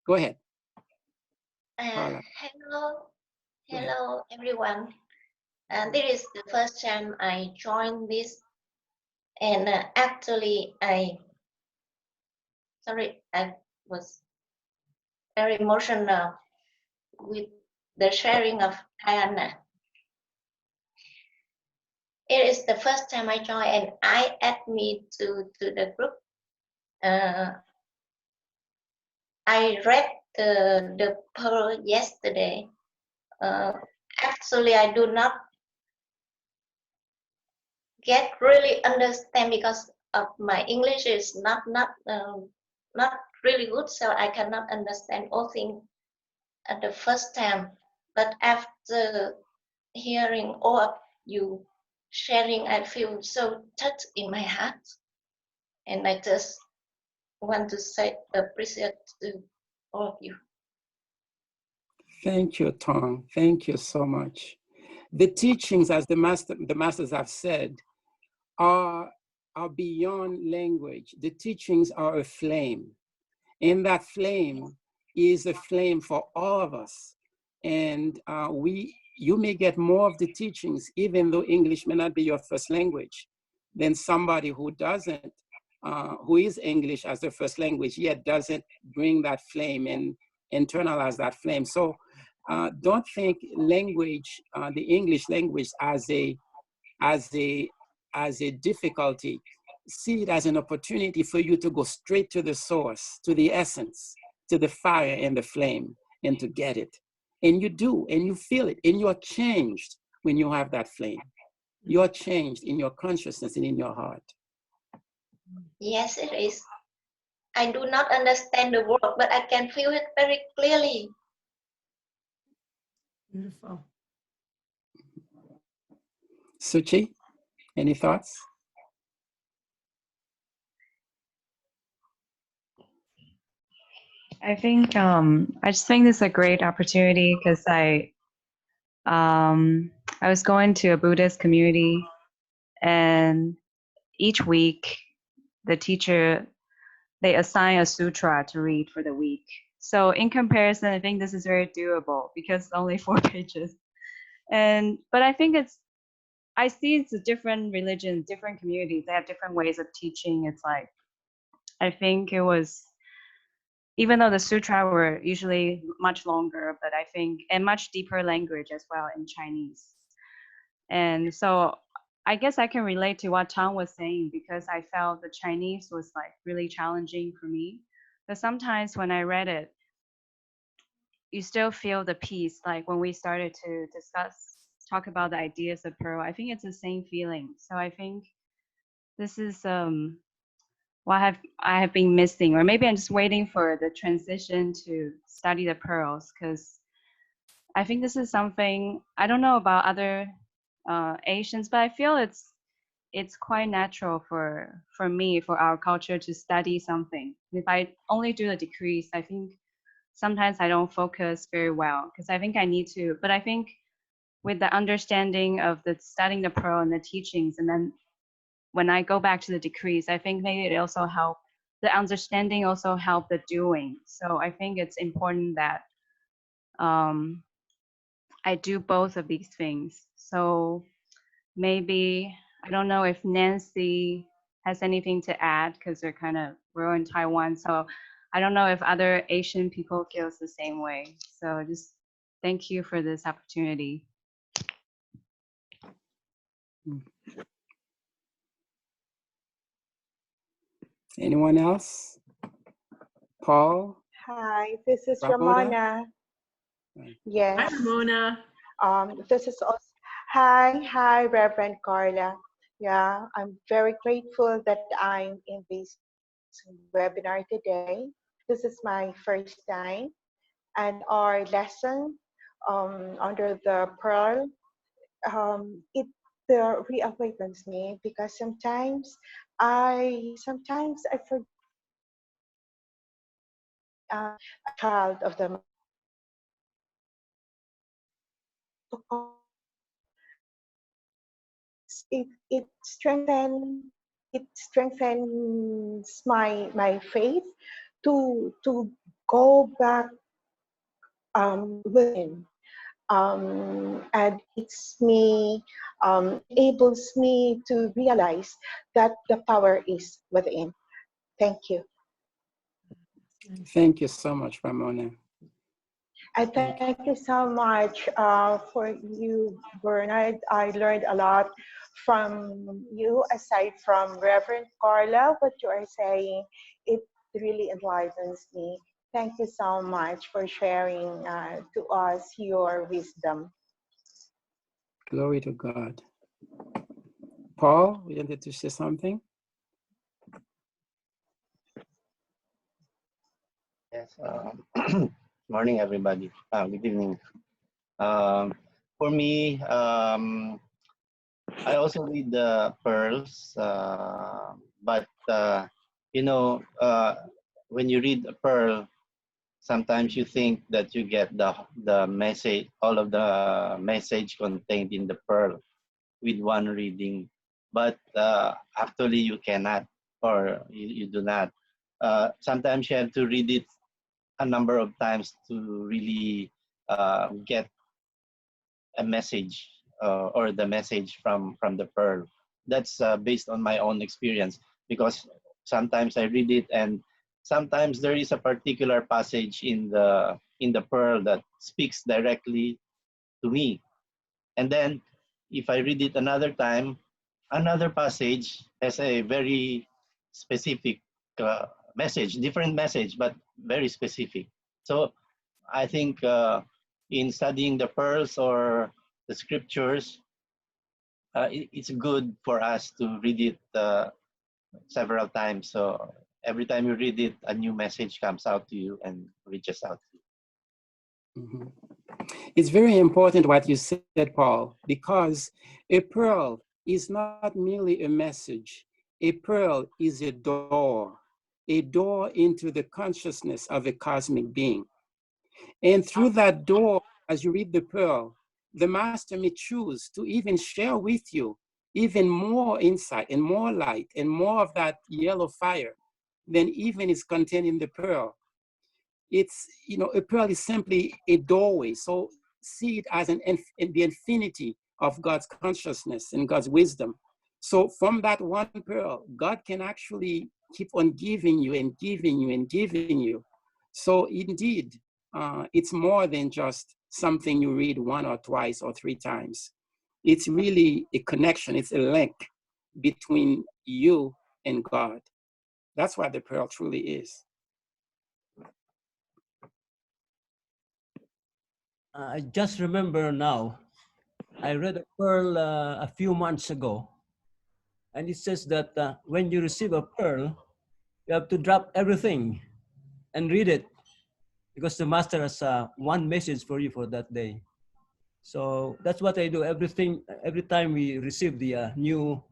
D: Go ahead.
H: Hello everyone. This is the first time I joined this, and actually I was very emotional with the sharing of Diana. It is the first time I joined, and I add me to the group. I read the pearl yesterday. Actually, I do not really understand, because of my English is not really good, so I cannot understand all things at the first time. But after hearing all of you sharing, I feel so touched in my heart, and I just want to say appreciate to all of you.
D: Thank you, Tom. Thank you so much. The teachings, as the masters have said, are beyond language. The teachings are a flame, and that flame is a flame for all of us. And you may get more of the teachings, even though English may not be your first language, than somebody who doesn't, who is English as their first language, yet doesn't bring that flame and internalize that flame. So don't think language, the English language, as a difficulty. See it as an opportunity for you to go straight to the source, to the essence, to the fire and the flame, and to get it. And you do, and you feel it, and you're changed when you have that flame. You're changed in your consciousness and in your heart.
H: Yes, it is. I do not understand the word, but I can feel it very clearly.
A: Beautiful.
D: Suchi, any thoughts?
I: I think I just think this is a great opportunity because I was going to a Buddhist community, and each week the teacher, they assign a sutra to read for the week. So in comparison, I think this is very doable because it's only 4 pages. But I think I see it's a different religion, different communities. They have different ways of teaching. It's like, I think it was, even though the sutra were usually much longer, but I think, and much deeper language as well in Chinese. And so I guess I can relate to what Tom was saying because I felt the Chinese was like really challenging for me. But sometimes when I read it, you still feel the peace. Like when we started to talk about the ideas of Pearl, I think it's the same feeling. So I think this is what I have been missing, or maybe I'm just waiting for the transition to study the pearls, because I think this is something, I don't know about other Asians, but I feel it's quite natural for me, for our culture to study something. If I only do the decrees, I think sometimes I don't focus very well because I think I need to, but I think with the understanding of the studying the pearl and the teachings, and then when I go back to the decrees, I think maybe it also help the understanding, also help the doing. So I think it's important that I do both of these things. So maybe, I don't know if Nancy has anything to add because we're in Taiwan. So I don't know if other Asian people feels the same way. So just thank you for this opportunity.
D: Anyone else? Paul?
J: Hi, this is
D: Ramona?
J: Ramona. Yes.
A: Hi, Ramona.
J: This is also, hi, Reverend Carla. Yeah, I'm very grateful that I'm in this webinar today. This is my first time, and our lesson under the pearl, it reawakens me because sometimes I forget a child of the it strengthens my faith to go back within, and enables me to realize that the power is within. Thank you.
D: Thank you so much, Ramona.
J: And thank you so much for you, Bernard. I learned a lot from you, aside from Reverend Carla. What you are saying, it really enlightens me. Thank you so much for sharing to us your wisdom.
D: Glory to God. Paul, you wanted to say something?
K: Yes. Morning, everybody. Good evening. For me, I also read the pearls, but when you read a pearl, sometimes you think that you get the message, all of the message contained in the pearl with one reading, but actually you cannot, or you do not. Sometimes you have to read it a number of times to really get a message or the message from the pearl. that's based on my own experience, because sometimes I read it, and sometimes there is a particular passage in the pearl that speaks directly to me. And then if I read it another time, another passage has a very specific message, different message, but very specific. So I think in studying the pearls or the scriptures, it's good for us to read it several times. So every time you read it, a new message comes out to you and reaches out to you.
D: Mhm. It's very important what you said, Paul, because a pearl is not merely a message. A pearl is a door into the consciousness of a cosmic being. And through that door, as you read the pearl, the master may choose to even share with you even more insight and more light and more of that yellow fire than even is contained in the pearl. It's, you know, a pearl is simply a doorway. So see it as the infinity of God's consciousness and God's wisdom. So from that one pearl, God can actually keep on giving you and giving you and giving you. So indeed, it's more than just something you read one or twice or three times. It's really a connection. It's a link between you and God. That's what the pearl truly is.
G: I just remember now, I read a pearl a few months ago, and it says that when you receive a pearl, you have to drop everything and read it, because the master has one message for you for that day. So that's what I do. Every time we receive the new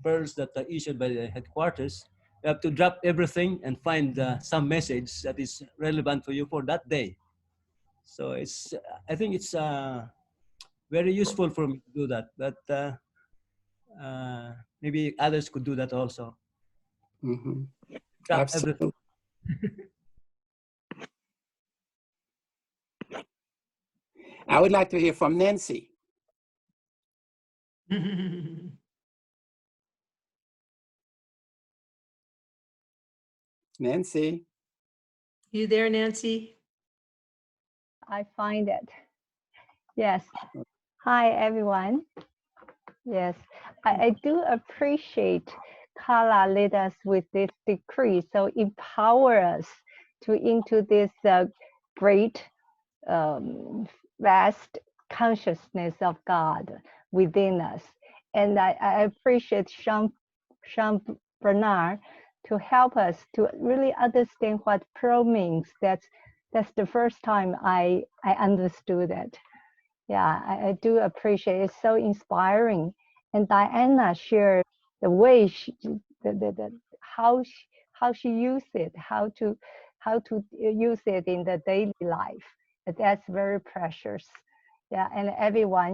G: pearls that are issued by the headquarters, you have to drop everything and find some message that is relevant for you for that day. So I think it's very useful for me to do that. But maybe others could do that also.
D: Mm-hmm.
G: Drop everything.
D: Absolutely. I would like to hear from Nancy. Nancy.
A: You there, Nancy?
L: I find it. Yes. Hi, everyone. Yes, I do appreciate Carla led us with this decree, so empower us to into this great, vast consciousness of God within us. And I appreciate Sean Bernard to help us to really understand what pro means. That's the first time I understood it. Yeah, I do appreciate it. It's so inspiring. And Diana shared the way how she used it, how to use it in the daily life. That's very precious. Yeah, and everyone,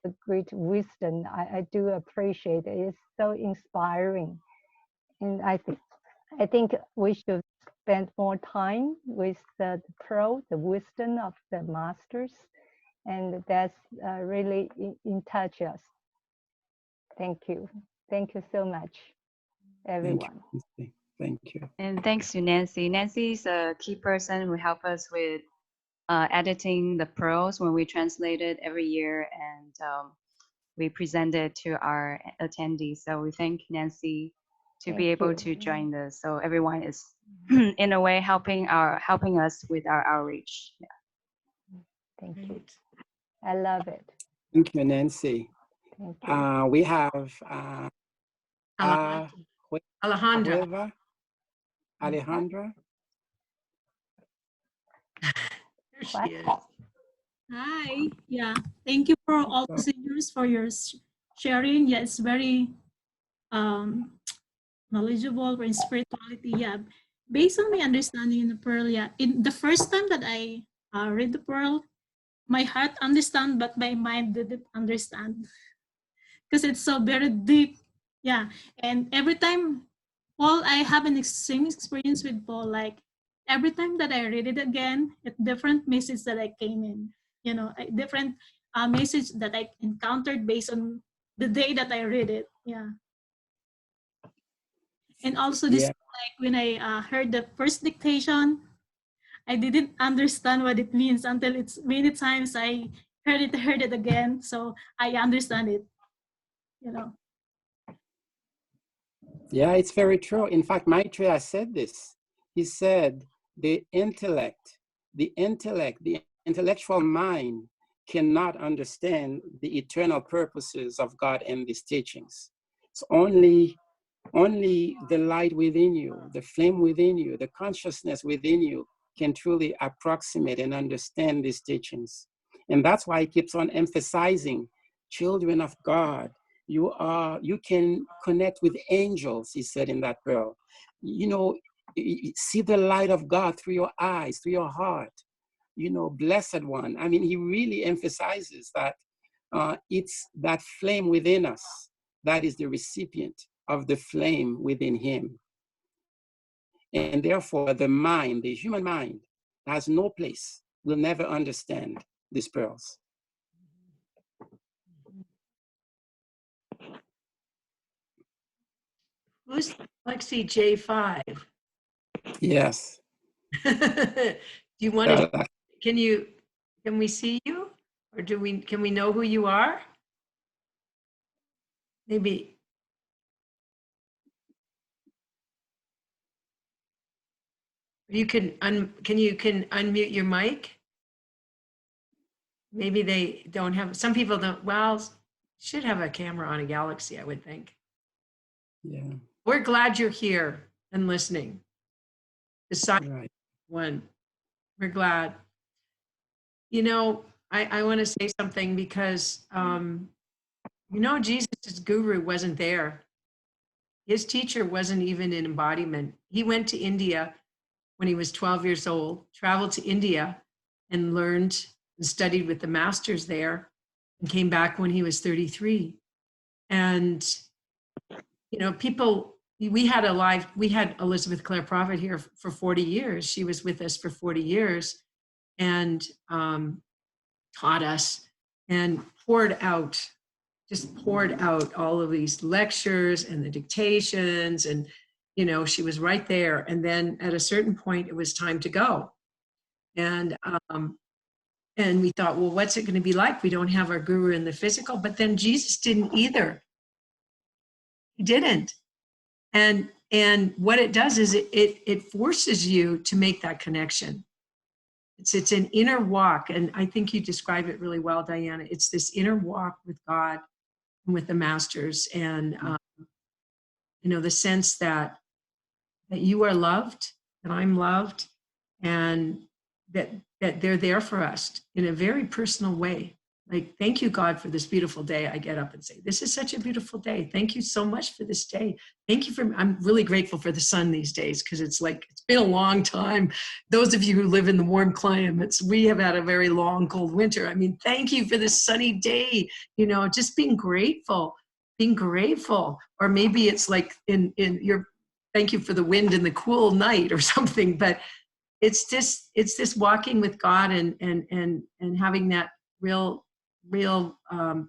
L: the great wisdom. I do appreciate it. It's so inspiring. And I think we should spend more time with the the wisdom of the masters, and that's really in touch us. Thank you. Thank you so much, everyone.
D: Thank you.
I: And thanks to Nancy. Nancy is a key person who helped us with editing the pearls when we translate it every year, and we present it to our attendees. So we thank Nancy to be able to join this. So everyone is in a way helping us with our outreach. Yeah.
L: Thank you. I love it.
D: Thank you, Nancy.
L: Thank you.
D: We have
A: Alejandra.
D: Alejandra.
A: There she is.
M: Hi. Yeah. Thank you for all the seniors for your sharing. Yeah, it's very knowledgeable in spirituality. Yeah. Based on my understanding in the Pearl, yeah, in the first time that I read the Pearl, my heart understand, but my mind didn't understand because it's so very deep. Yeah. And every time, Paul, I have an same experience with Paul. Like every time that I read it again, a different message that I came in, a different message that I encountered based on the day that I read it. Yeah. And also this,
D: Yeah.
M: like when I heard the first dictation, I didn't understand what it means until it's many times I heard it again. So I understand it, you know.
D: Yeah, it's very true. In fact, Maitreya said this. He said, the intellectual mind cannot understand the eternal purposes of God and these teachings. It's only the light within you, the flame within you, the consciousness within you can truly approximate and understand these teachings. And that's why he keeps on emphasizing, children of God, you can connect with angels, he said in that pearl. You know, see the light of God through your eyes, through your heart. You know, blessed one. I mean, he really emphasizes that it's that flame within us that is the recipient of the flame within him. And therefore, the mind, the human mind, has no place, will never understand these pearls.
A: Who's Lexi J5?
D: Yes.
A: Do you want to, can we see you? Or can we know who you are? Maybe. You can unmute your mic? Maybe they don't have, some people don't, well, should have a camera on a Galaxy, I would think.
D: Yeah.
A: We're glad you're here and listening. Right. One, we're glad. You know, I want to say something because, you know, Jesus' guru wasn't there. His teacher wasn't even an embodiment. He went to India when he was 12 years old, traveled to India and learned and studied with the masters there, and came back when he was 33. And, you know, we had Elizabeth Clare Prophet here for 40 years. She was with us for 40 years and taught us and poured out all of these lectures and the dictations, and you know, she was right there. And then at a certain point it was time to go, and we thought, well, what's it going to be like? We don't have our guru in the physical. But then Jesus didn't either. He didn't. And what it does is it forces you to make that connection. It's an inner walk, and I think you describe it really well, Diana. It's this inner walk with God and with the masters, and you know, the sense that you are loved, that I'm loved, and that they're there for us in a very personal way. Like, thank you, God, for this beautiful day. I get up and say, this is such a beautiful day. Thank you so much for this day. Thank you I'm really grateful for the sun these days, because it's been a long time. Those of you who live in the warm climates, we have had a very long, cold winter. I mean, thank you for this sunny day, you know, just being grateful. Or maybe it's like in your, thank you for the wind and the cool night or something, but it's this walking with God and having that real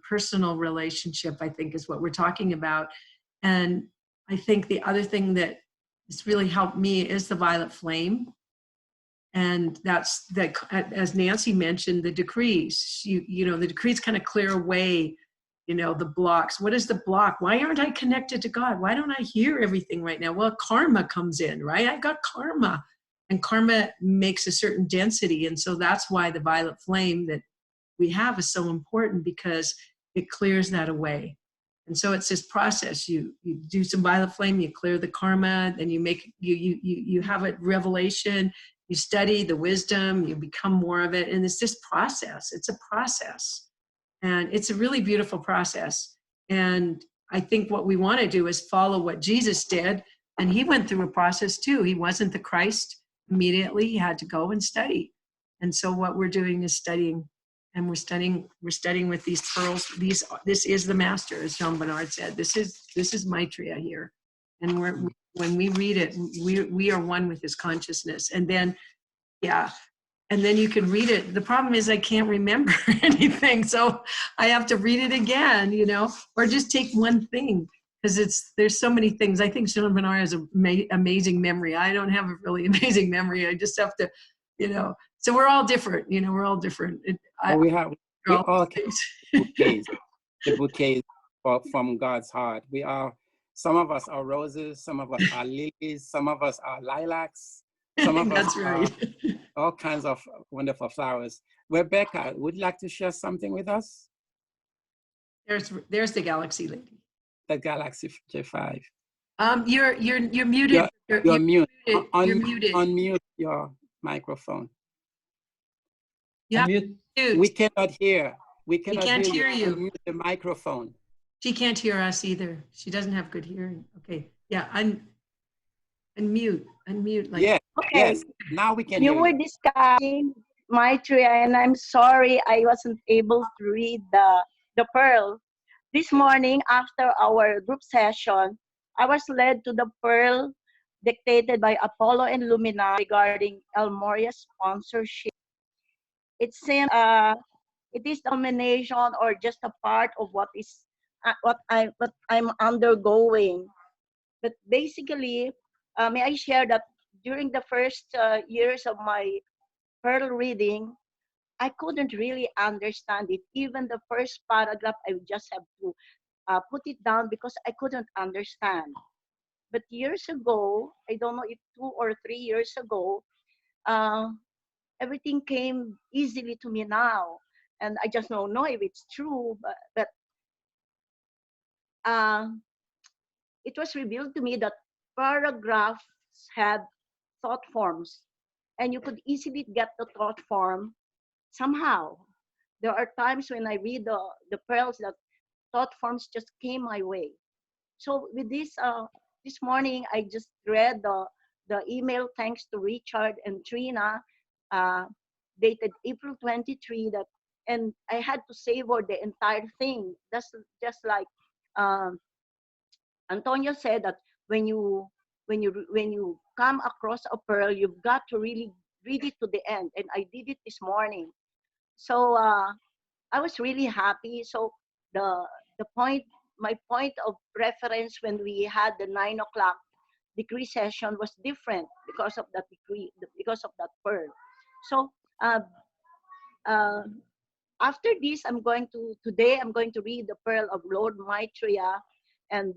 A: personal relationship, I think, is what we're talking about. And I think the other thing that has really helped me is the violet flame. And that's that, as Nancy mentioned, the decrees, you know, the decrees kind of clear away, you know, the blocks. What is the block? Why aren't I connected to God? Why don't I hear everything right now? Well, karma comes in, right? I got karma, and karma makes a certain density. And so that's why the violet flame that we have is so important, because it clears that away. And so it's this process. You do some violet flame, you clear the karma, then you have a revelation, you study the wisdom, you become more of it. And it's this process. It's a process. And it's a really beautiful process. And I think what we want to do is follow what Jesus did. And he went through a process too. He wasn't the Christ immediately. He had to go and study. And so what we're doing is studying. And we're studying with these pearls. This is the master, as Jean Bernard said. This is Maitreya here. And when we read it, we are one with his consciousness. And then, yeah, and then you can read it. The problem is I can't remember anything, so I have to read it again, you know, or just take one thing, because there's so many things. I think Shilin Bernard has an amazing memory. I don't have a really amazing memory. I just have to, you know. So we're all different, you know. We're all different.
D: We all can bouquets, the bouquets from God's heart. We are. Some of us are roses. Some of us are lilies. Some of us are lilacs. Some of us
A: That's right.
D: are all kinds of wonderful flowers. Rebecca, would you like to share something with us?
A: There's the Galaxy Lady.
D: The Galaxy J5.
A: You're muted.
D: You're mute.
A: You're muted.
D: Unmute your microphone.
A: You have to mute.
D: We cannot hear. We cannot
A: can't hear you.
D: Unmute the microphone.
A: She can't hear us either. She doesn't have good hearing. Okay. Yeah. Unmute. Like.
D: Yeah.
N: Okay.
D: Yes. Now we can hear
N: you. You were discussing Maitreya, and I'm sorry I wasn't able to read the Pearl. This morning after our group session, I was led to the Pearl dictated by Apollo and Lumina regarding El Moria's sponsorship. It seems it is domination or just a part of what I'm undergoing. But basically, may I share that during the first years of my Pearl reading, I couldn't really understand it. Even the first paragraph, I would just have to put it down because I couldn't understand. But years ago, I don't know if 2 or 3 years ago, everything came easily to me now. And I just don't know if it's true, but it was revealed to me that paragraphs had thought forms, and you could easily get the thought form somehow. There are times when I read the pearls that thought forms just came my way. So with this morning, I just read the email thanks to Richard and Trina, dated April 23, and I had to savor the entire thing. That's just like Antonio said, that when you come across a pearl, you've got to really read it to the end. And I did it this morning. So I was really happy. So my point of reference when we had the 9 o'clock decree session was different because of that decree, because of that pearl. So after this, today I'm going to read the pearl of Lord Maitreya, and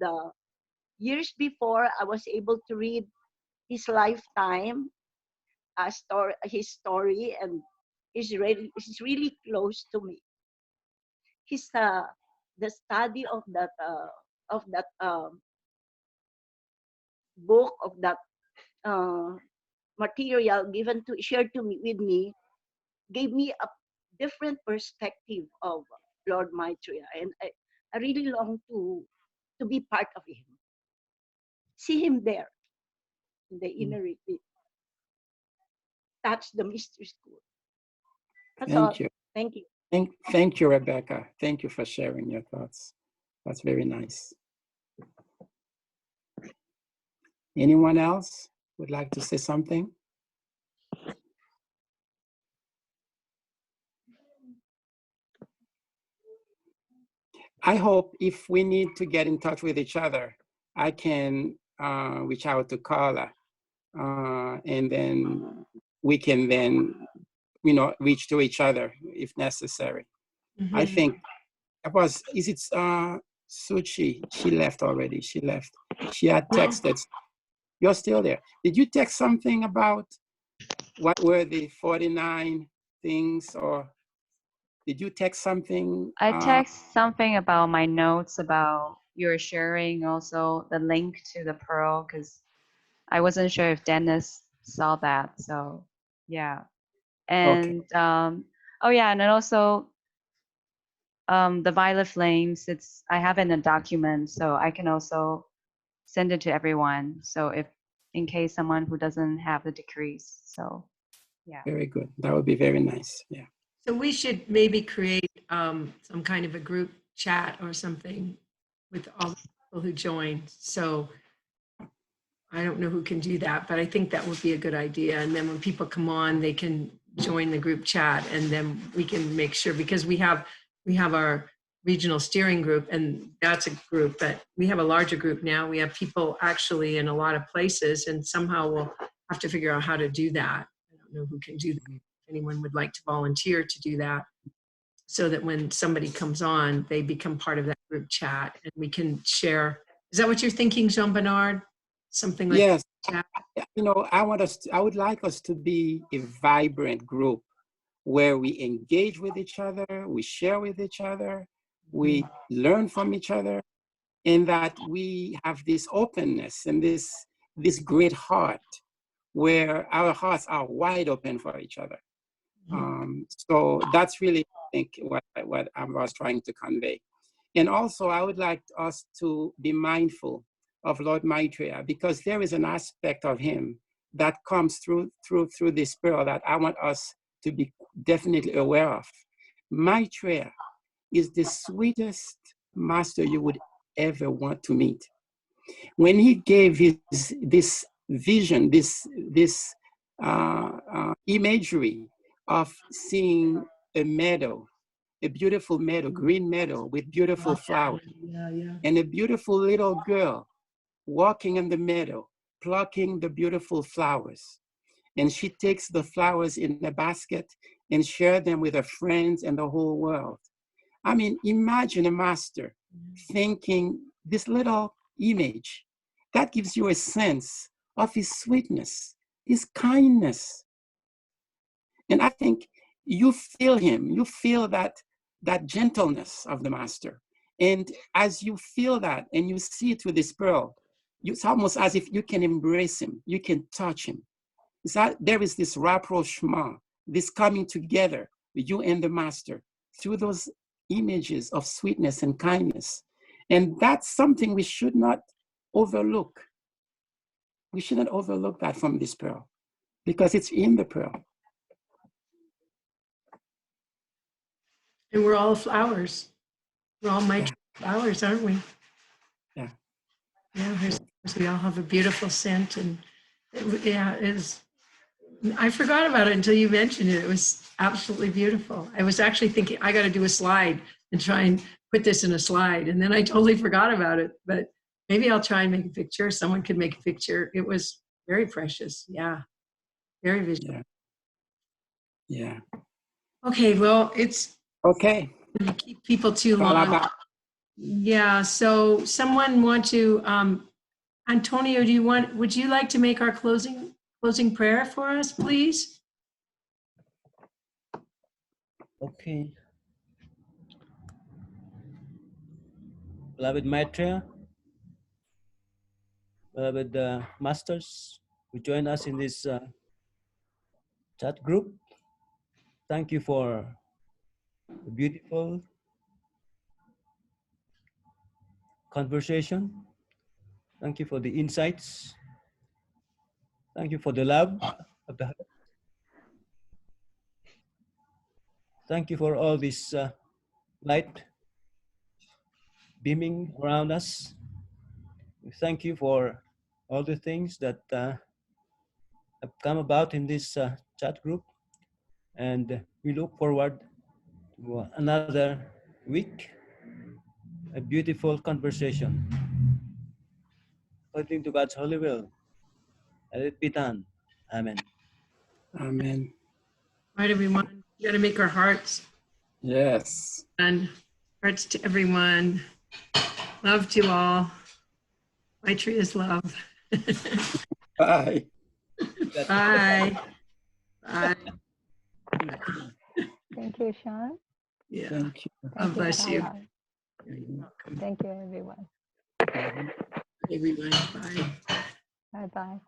N: years before I was able to read his lifetime, his story, and it's really close to me. His the study of that book, of that material shared with me, gave me a different perspective of Lord Maitreya, and I really long to be part of him. See him there in the inner retreat. Touch the mystery school. That's all.
D: Thank you.
N: Thank you.
D: Thank you, Rebecca. Thank you for sharing your thoughts. That's very nice. Anyone else would like to say something? I hope if we need to get in touch with each other, I can reach out to Carla, and then we can then, reach to each other if necessary.
A: Mm-hmm.
D: I think that was, is it Suchi? She left already. She left. She had texted. You're still there. Did you text something about what were the 49 things, or did you text something?
I: I text something about my notes about your sharing also the link to the Pearl, because I wasn't sure if Dennis saw that. So yeah. And
D: Okay.
I: oh yeah, and then also the Violet Flames, I have it in a document, so I can also send it to everyone. So if in case someone who doesn't have the decrees. So yeah.
D: Very good. That would be very nice. Yeah.
A: So we should maybe create some kind of a group chat or something with all the people who join. So I don't know who can do that, but I think that would be a good idea. And then when people come on, they can join the group chat, and then we can make sure, because we have our regional steering group, and that's a group, but we have a larger group now. We have people actually in a lot of places, and somehow we'll have to figure out how to do that. I don't know who can do that. If anyone would like to volunteer to do that, so that when somebody comes on, they become part of that group chat and we can share. Is that what you're thinking, Jean-Bernard? Something like
D: Yes.
A: that?
D: You know, I would like us to be a vibrant group where we engage with each other, we share with each other, we learn from each other, and that we have this openness and this great heart where our hearts are wide open for each other. So that's really, I think, what I was trying to convey. And also, I would like us to be mindful of Lord Maitreya, because there is an aspect of him that comes through this pearl that I want us to be definitely aware of. Maitreya is the sweetest master you would ever want to meet. When he gave this vision, this imagery of seeing a meadow, a beautiful meadow, green meadow with beautiful flowers, and a beautiful little girl walking in the meadow, plucking the beautiful flowers. And she takes the flowers in a basket and shares them with her friends and the whole world. I mean, imagine a master thinking this little image that gives you a sense of his sweetness, his kindness. And I think you feel him, you feel that gentleness of the master. And as you feel that and you see it with this pearl, it's almost as if you can embrace him, you can touch him. It's that there is this rapprochement, this coming together, you and the master, through those images of sweetness and kindness. And that's something we should not overlook. We shouldn't overlook that from this pearl, because it's in the pearl.
A: And we're all flowers. We're all Maitreya flowers, aren't we?
D: Yeah.
A: Yeah, we all have a beautiful scent, and I forgot about it until you mentioned it. It was absolutely beautiful. I was actually thinking I got to do a slide and try and put this in a slide, and then I totally forgot about it. But maybe I'll try and make a picture. Someone could make a picture. It was very precious. Yeah, very visual.
D: Yeah.
A: Okay, well, it's
D: okay.
A: You keep people too long. Yeah. So, someone want to? Antonio, would you like to make our closing prayer for us, please?
G: Okay. Beloved Maitreya, beloved masters who join us in this chat group, thank you for the beautiful conversation. Thank you for the insights. Thank you for the love of the heart. Thank you for all this light beaming around us. Thank you for all the things that have come about in this chat group. And we look forward to another week, a beautiful conversation. According to God's holy will, let it be done. Amen.
D: Amen.
A: All right, everyone. We got to make our hearts.
D: Yes.
A: And hearts to everyone. Love to all. Maitreya is love.
D: Bye.
A: Bye. Bye.
L: Thank you, Sean.
A: Yeah.
D: Thank you.
A: God bless you.
L: Thank you, everyone.
A: Everyone. Bye.
L: Bye-bye.